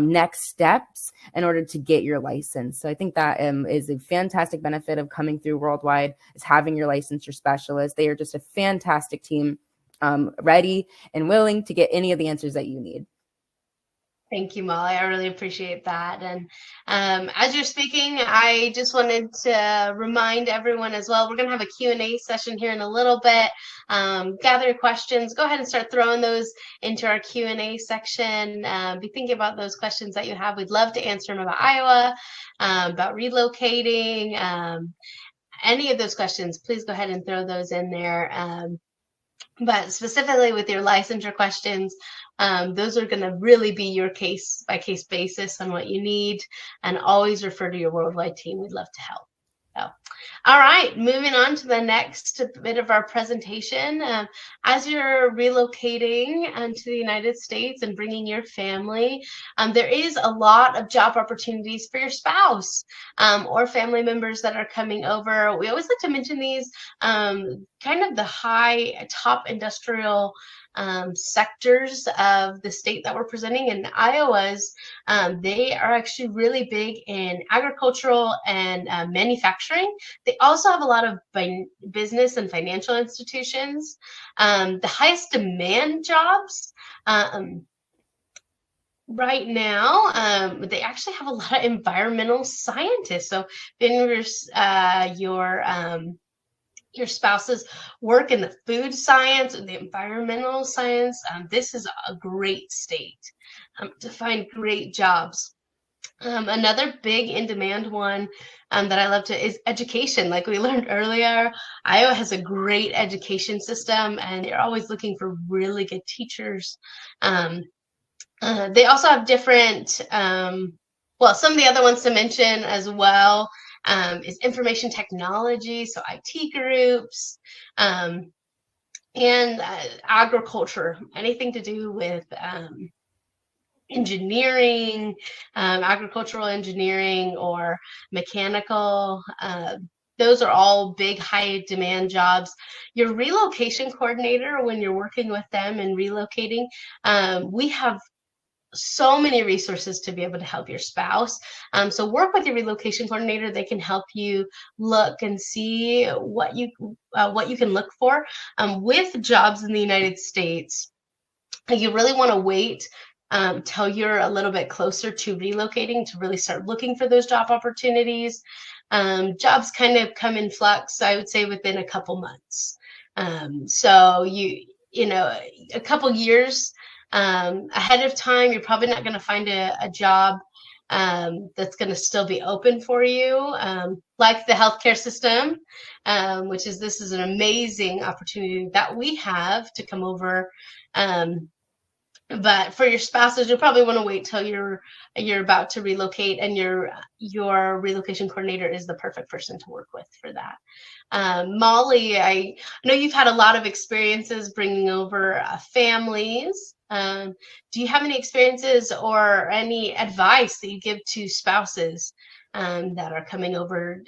next steps in order to get your license. So I think that is a fantastic benefit of coming through Worldwide, is having your licensure specialist. They are just a fantastic team, ready and willing to get any of the answers that you need. Thank you, Molly. I really appreciate that. And as you're speaking, I just wanted to remind everyone as well, we're going to have a Q&A session here in a little bit. Gather your questions. Go ahead and start throwing those into our Q&A section. Be thinking about those questions that you have. We'd love to answer them about Iowa, about relocating, any of those questions. Please go ahead and throw those in there. But specifically with your licensure questions, those are going to really be your case-by-case basis on what you need, and always refer to your worldwide team. We'd love to help. So, all right, moving on to the next bit of our presentation. As you're relocating to the United States and bringing your family, there is a lot of job opportunities for your spouse or family members that are coming over. We always like to mention these kind of the high top industrial sectors of the state that we're presenting. In Iowa's, they are actually really big in agricultural and manufacturing. They also have a lot of business and financial institutions. The highest demand jobs right now, they actually have a lot of environmental scientists. So your spouse's work in the food science or the environmental science, this is a great state to find great jobs. Another big in-demand one that I love is education. Like we learned earlier, Iowa has a great education system, and they're always looking for really good teachers. They also have different, some of the other ones to mention as well is information technology, so IT groups, and agriculture, anything to do with engineering, agricultural engineering, or mechanical. Those are all big, high demand jobs. Your relocation coordinator, when you're working with them and relocating, we have so many resources to be able to help your spouse. So work with your relocation coordinator. They can help you look and see what you can look for with jobs in the United States. You really want to wait till you're a little bit closer to relocating to really start looking for those job opportunities. Jobs kind of come in flux, I would say, within a couple months. So a couple years ahead of time, you're probably not going to find a job that's going to still be open for you, like the healthcare system, this is an amazing opportunity that we have to come over But for your spouses, you'll probably want to wait till you're about to relocate, and your relocation coordinator is the perfect person to work with for that. Molly, I know you've had a lot of experiences bringing over families. Do you have any experiences or any advice that you give to spouses that are coming over,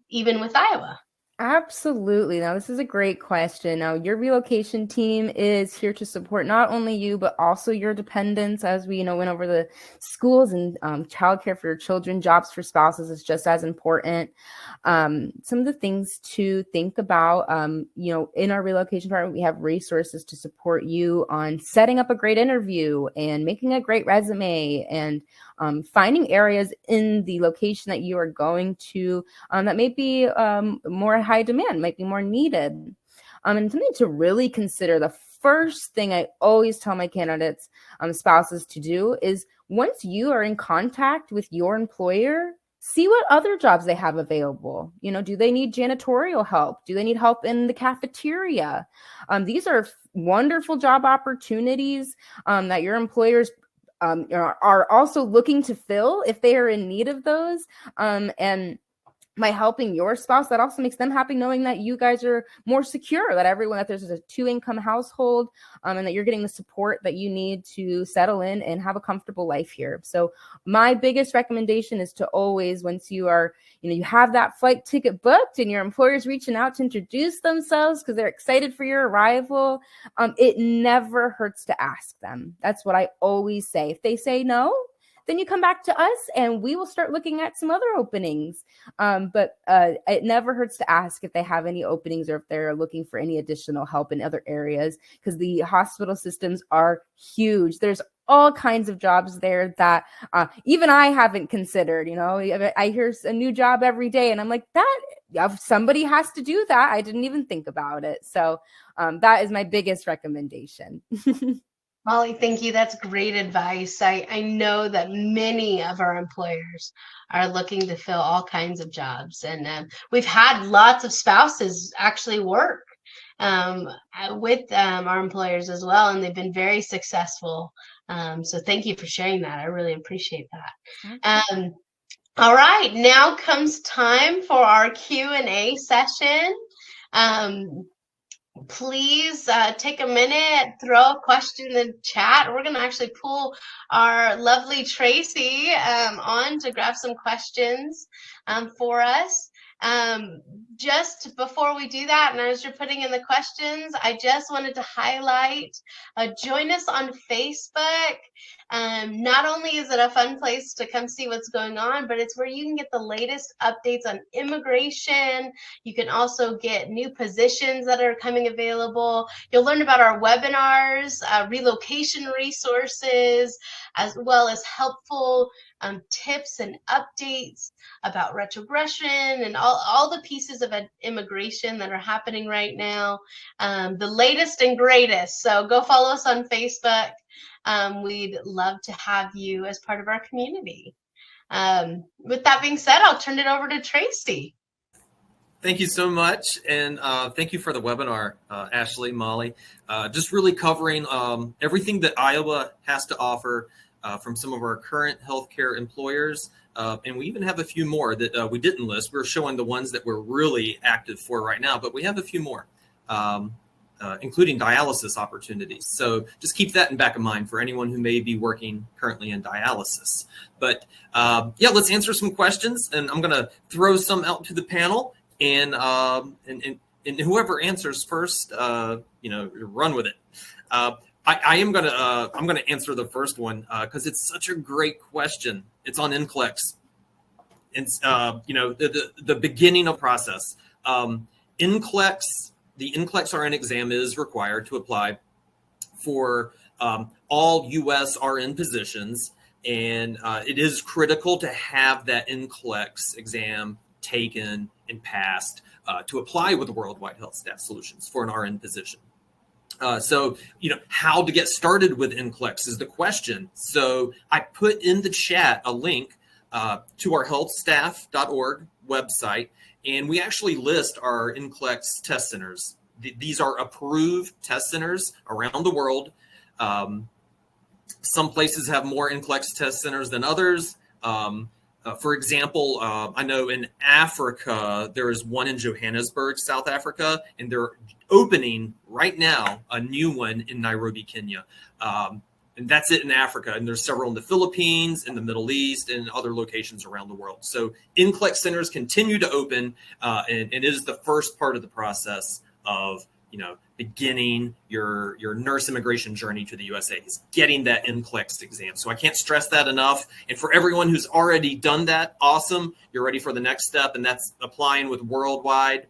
even with Iowa? Absolutely. Now, this is a great question. Now, your relocation team is here to support not only you, but also your dependents. As we, went over the schools and childcare for your children, jobs for spouses is just as important. Some of the things to think about, in our relocation department, we have resources to support you on setting up a great interview and making a great resume, and finding areas in the location that you are going to that may be more high demand, might be more needed. And something to really consider, the first thing I always tell my candidates, spouses to do is, once you are in contact with your employer, see what other jobs they have available. Do they need janitorial help? Do they need help in the cafeteria? These are wonderful job opportunities that your employers are also looking to fill if they are in need of those. And by helping your spouse, that also makes them happy, knowing that you guys are more secure, that there's a 2-income household, and that you're getting the support that you need to settle in and have a comfortable life here. So my biggest recommendation is to always, once you are, you have that flight ticket booked and your employer's reaching out to introduce themselves because they're excited for your arrival, it never hurts to ask them. That's what I always say. If they say no, then you come back to us and we will start looking at some other openings. But it never hurts to ask if they have any openings or if they're looking for any additional help in other areas, because the hospital systems are huge. There's all kinds of jobs there that even I haven't considered. I hear a new job every day and I'm like, somebody has to do that. I didn't even think about it. So that is my biggest recommendation. Molly, thank you. That's great advice. I know that many of our employers are looking to fill all kinds of jobs. And we've had lots of spouses actually work with our employers as well, and they've been very successful. So thank you for sharing that. I really appreciate that. All right, now comes time for our Q&A session. Please take a minute, throw a question in the chat. We're going to actually pull our lovely Tracy on to grab some questions for us. Just before we do that, and as you're putting in the questions, I just wanted to highlight, join us on Facebook. Not only is it a fun place to come see what's going on, but it's where you can get the latest updates on immigration. You can also get new positions that are coming available. You'll learn about our webinars, relocation resources, as well as helpful tips and updates about retrogression and all the pieces of immigration that are happening right now. The latest and greatest. So go follow us on Facebook. We'd love to have you as part of our community. With that being said, I'll turn it over to Tracy. Thank you so much. And thank you for the webinar, Ashley, Molly. Just really covering everything that Iowa has to offer from some of our current healthcare employers. And we even have a few more that we didn't list. We're showing the ones that we're really active for right now, but we have a few more, including dialysis opportunities. So just keep that in back of mind for anyone who may be working currently in dialysis. But yeah, let's answer some questions. And I'm going to throw some out to the panel. And whoever answers first, run with it. I'm gonna answer the first one because it's such a great question. It's on NCLEX. It's the beginning of process. NCLEX, the NCLEX RN exam is required to apply for all U.S. RN positions, and it is critical to have that NCLEX exam taken and passed to apply with Worldwide HealthStaff Solutions for an RN position. So, how to get started with NCLEX is the question. So I put in the chat a link to our healthstaff.org website, and we actually list our NCLEX test centers. These are approved test centers around the world. Some places have more NCLEX test centers than others. For example, I know in Africa, there is one in Johannesburg, South Africa, and they're opening right now a new one in Nairobi, Kenya. And that's it in Africa. And there's several in the Philippines, in the Middle East, and other locations around the world. So NCLEX centers continue to open, and it is the first part of the process of beginning your nurse immigration journey to the USA, is getting that NCLEX exam. So I can't stress that enough. And for everyone who's already done that, awesome. You're ready for the next step, and that's applying with Worldwide.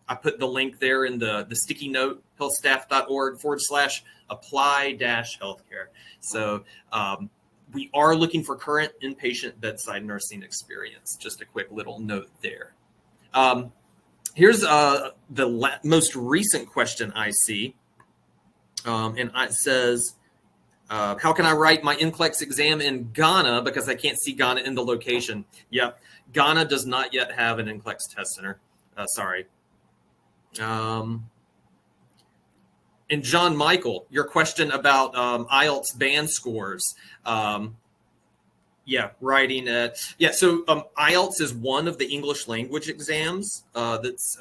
I put the link there in the sticky note, healthstaff.org/apply-healthcare. So we are looking for current inpatient bedside nursing experience. Just a quick little note there. Here's the most recent question I see. And it says, how can I write my NCLEX exam in Ghana because I can't see Ghana in the location? Yep. Ghana does not yet have an NCLEX test center. Sorry. And John Michael, your question about IELTS band scores. Writing it. So IELTS is one of the English language exams that's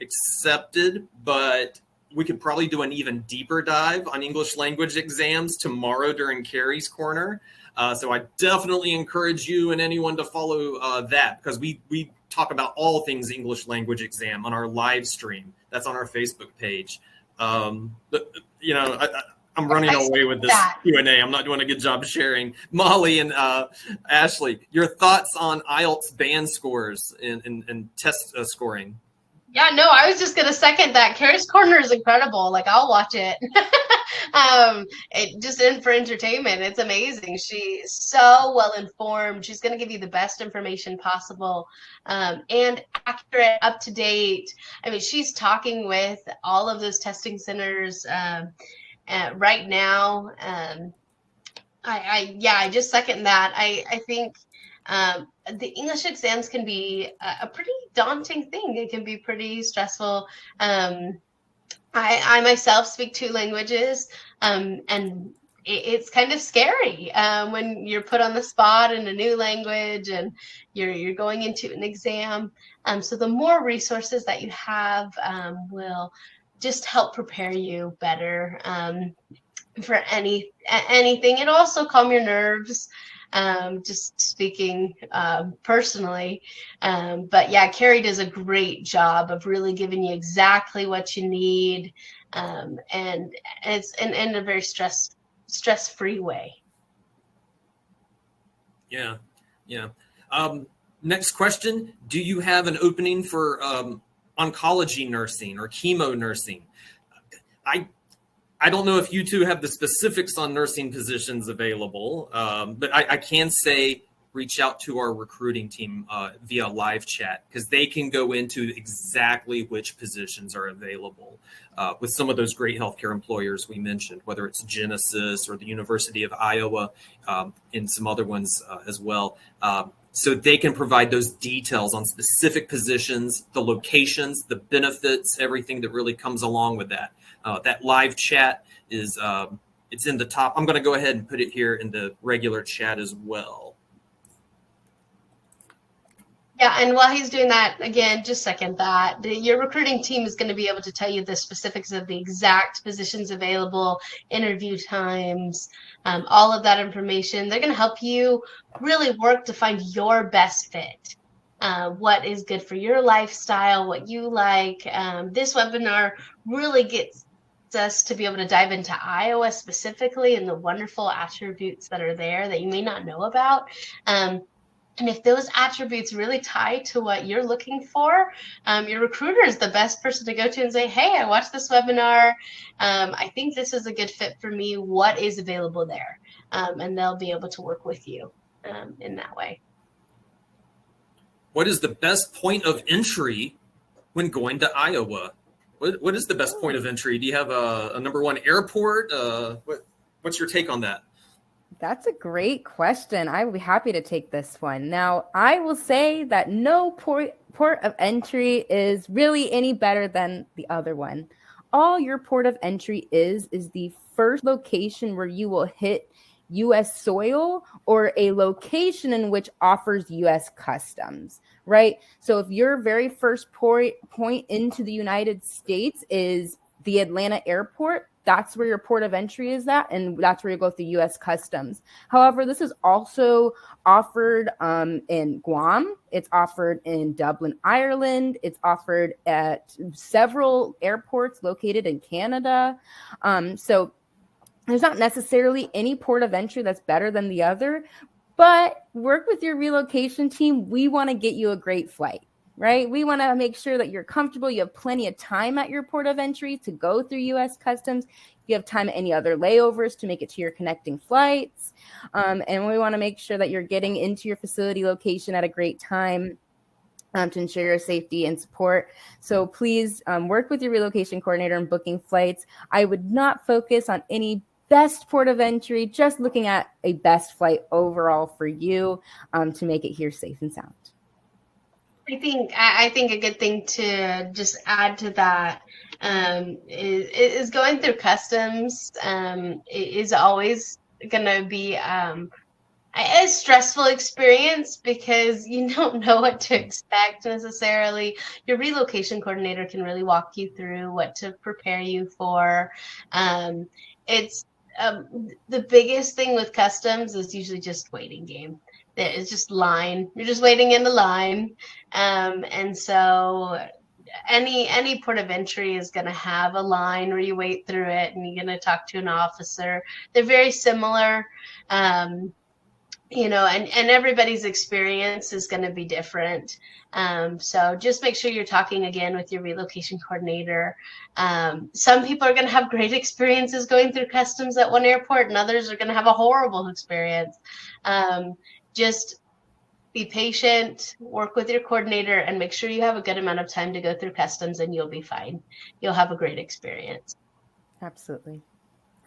accepted, but we could probably do an even deeper dive on English language exams tomorrow during Carrie's Corner. So I definitely encourage you and anyone to follow that, because we talk about all things English language exam on our live stream. That's on our Facebook page. I'm running away with this Q&A. I'm not doing a good job sharing. Molly and Ashley, your thoughts on IELTS band scores and test scoring? Yeah, no, I was just going to second that. Carrie's Corner is incredible. Like, I'll watch it. Just in for entertainment. It's amazing. She's so well informed. She's going to give you the best information possible, and accurate, up to date. I mean, she's talking with all of those testing centers right now. I just second that. I think the English exams can be a pretty daunting thing. It can be pretty stressful. I myself speak 2 languages, and it's kind of scary when you're put on the spot in a new language and you're going into an exam. So the more resources that you have will just help prepare you better for anything. It'll also calm your nerves. Just speaking personally. But yeah, Carrie does a great job of really giving you exactly what you need. And it's in a very stress-free way. Yeah. Next question. Do you have an opening for oncology nursing or chemo nursing? I don't know if you two have the specifics on nursing positions available, but I can say reach out to our recruiting team via live chat, because they can go into exactly which positions are available with some of those great healthcare employers we mentioned, whether it's Genesis or the University of Iowa and some other ones as well. So they can provide those details on specific positions, the locations, the benefits, everything that really comes along with that. That live chat is it's in the top. I'm going to go ahead and put it here in the regular chat as well. Yeah, and while he's doing that, again, just second that. Your recruiting team is going to be able to tell you the specifics of the exact positions available, interview times, all of that information. They're going to help you really work to find your best fit. What is good for your lifestyle, what you like. This webinar really gets us to be able to dive into Iowa specifically and the wonderful attributes that are there that you may not know about. And if those attributes really tie to what you're looking for, your recruiter is the best person to go to and say, hey, I watched this webinar. I think this is a good fit for me. What is available there? And they'll be able to work with you in that way. What is the best point of entry when going to Iowa? What is the best point of entry? Do you have a number one airport? What's your take on that? That's a great question. I would be happy to take this one. Now, I will say that no port of entry is really any better than the other one. all your port of entry is the first location where you will hit U.S. soil or a location in which offers U.S. customs, right? So if your very first point into the United States is the Atlanta airport, that's where your port of entry is at, and that's where you go through U.S. customs. However, this is also offered in Guam. It's offered in Dublin, Ireland. It's offered at several airports located in Canada. So there's not necessarily any port of entry that's better than the other, but work with your relocation team. We want to get you a great flight, right? We want to make sure that you're comfortable. You have plenty of time at your port of entry to go through U.S. Customs. You have time at any other layovers to make it to your connecting flights. And we want to make sure that you're getting into your facility location at a great time to ensure your safety and support. So please work with your relocation coordinator in booking flights. I would not focus on any best port of entry, just looking at a best flight overall for you to make it here safe and sound. I think a good thing to just add to that is going through customs is always going to be a stressful experience because you don't know what to expect necessarily. Your relocation coordinator can really walk you through what to prepare you for. It's the biggest thing with customs is usually just waiting game. It's just line. You're just waiting in the line. And so any port of entry is going to have a line where you wait through it and you're going to talk to an officer. They're very similar. And everybody's experience is going to be different. So just make sure you're talking again with your relocation coordinator. Some people are going to have great experiences going through customs at one airport, and others are going to have a horrible experience. Just be patient, work with your coordinator, and make sure you have a good amount of time to go through customs, and you'll be fine. You'll have a great experience. Absolutely.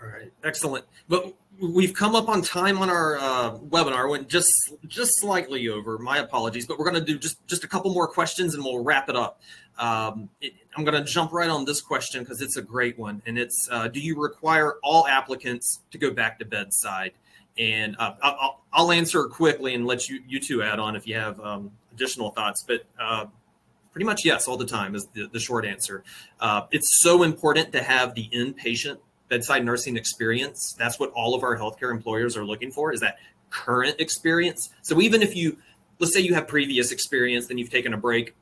All right, excellent. But we've come up on time on our webinar. Went just slightly over. My apologies, but we're going to do just a couple more questions and we'll wrap it up. I'm going to jump right on this question because it's a great one, and it's: do you require all applicants to go back to bedside? And I'll answer quickly and let you two add on if you have additional thoughts. But pretty much yes, all the time is the short answer. It's so important to have the inpatient bedside nursing experience. That's what all of our healthcare employers are looking for, is that current experience. So even if let's say you have previous experience, then you've taken a break,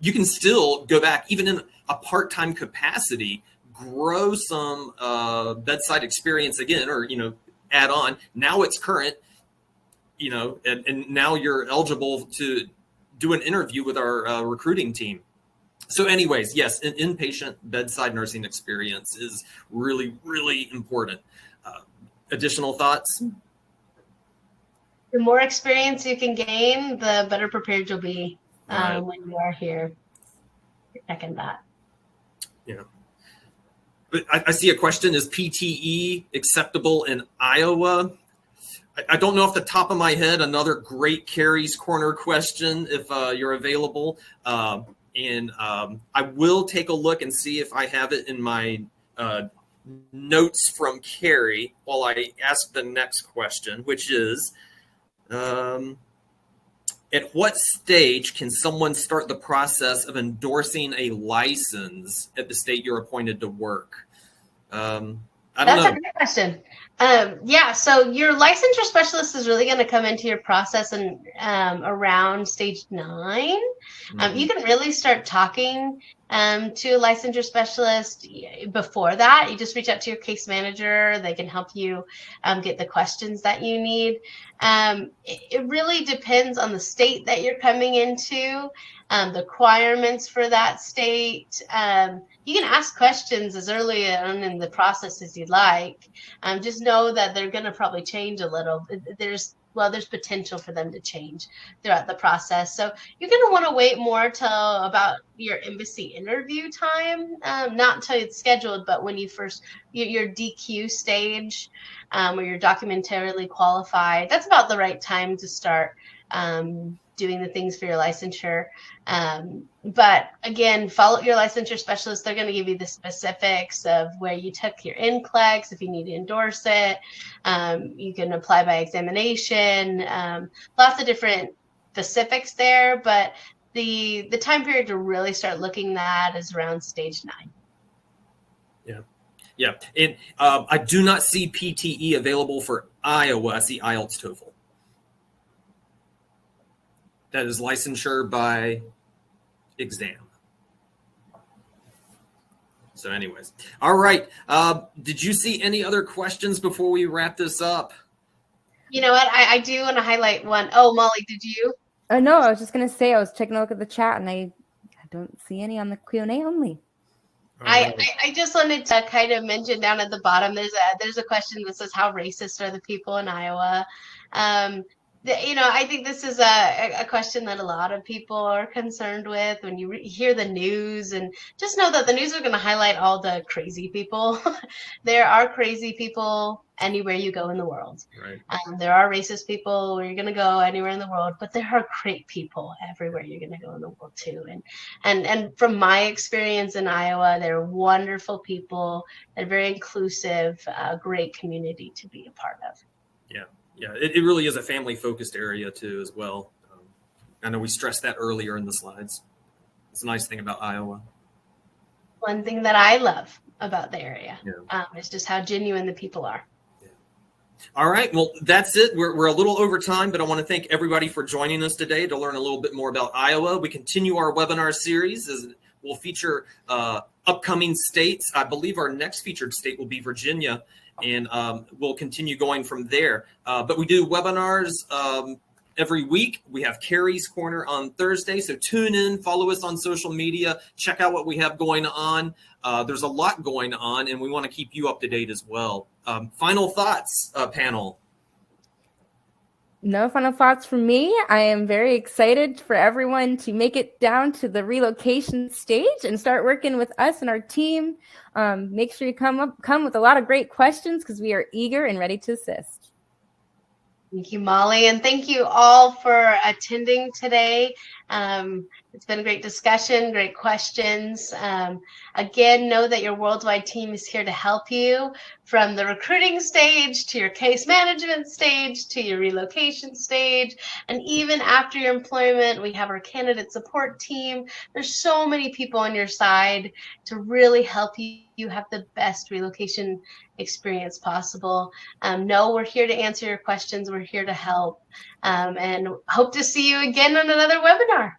you can still go back, even in a part-time capacity, grow some bedside experience again, or, add on. Now it's current, and now you're eligible to do an interview with our recruiting team. So anyways, yes, an inpatient bedside nursing experience is really, really important. Additional thoughts? The more experience you can gain, the better prepared you'll be when you are here. Second that. Yeah. But I see a question: is PTE acceptable in Iowa? I don't know off the top of my head. Another great Carrie's Corner question, if you're available. And I will take a look and see if I have it in my notes from Carrie while I ask the next question, which is, at what stage can someone start the process of endorsing a license at the state you're appointed to work? That's a great question. So your licensure specialist is really going to come into your process and around stage 9. You can really start talking to a licensure specialist before that. You just reach out to your case manager. They can help you get the questions that you need. It really depends on the state that you're coming into, the requirements for that state. You can ask questions as early on in the process as you'd like. Just know that they're going to probably change a little. There's potential for them to change throughout the process. So you're going to want to wait more till about your embassy interview time, not until it's scheduled, but when you first, your DQ stage, where you're documentarily qualified. That's about the right time to start doing the things for your licensure. But again, follow your licensure specialist. They're going to give you the specifics of where you took your NCLEX, if you need to endorse it. You can apply by examination. Lots of different specifics there, but the time period to really start looking at is around stage 9. Yeah. And I do not see PTE available for Iowa. I see IELTS TOEFL. That is licensure by exam. So anyways, all right. Did you see any other questions before we wrap this up? You know what? I do want to highlight one. Oh, Molly, did you? No, I was just going to say, I was taking a look at the chat and I don't see any on the Q&A only. I just wanted to kind of mention down at the bottom, there's a question that says, how racist are the people in Iowa? I think this is a question that a lot of people are concerned with when you hear the news, and just know that the news are going to highlight all the crazy people. There are crazy people anywhere you go in the world. Right. There are racist people where you're going to go anywhere in the world, but there are great people everywhere you're going to go in the world too. And from my experience in Iowa, they're wonderful people. They're very inclusive, great community to be a part of. Yeah, it really is a family-focused area too, as well. I know we stressed that earlier in the slides. It's a nice thing about Iowa. One thing that I love about the area is just how genuine the people are. Yeah. All right, well, that's it. We're a little over time, but I want to thank everybody for joining us today to learn a little bit more about Iowa. We continue our webinar series as we'll feature upcoming states. I believe our next featured state will be Virginia. And we'll continue going from there. But we do webinars every week. We have Carrie's Corner on Thursday. So tune in, follow us on social media, check out what we have going on. There's a lot going on, and we want to keep you up to date as well. Final thoughts, panel. No final thoughts from me. I am very excited for everyone to make it down to the relocation stage and start working with us and our team. Make sure you come with a lot of great questions because we are eager and ready to assist. Thank you, Molly, and thank you all for attending today. It's been a great discussion, great questions. Again, know that your worldwide team is here to help you from the recruiting stage to your case management stage to your relocation stage. And even after your employment, we have our candidate support team. There's so many people on your side to really help you have the best relocation experience possible. No, we're here to answer your questions. We're here to help, and hope to see you again on another webinar.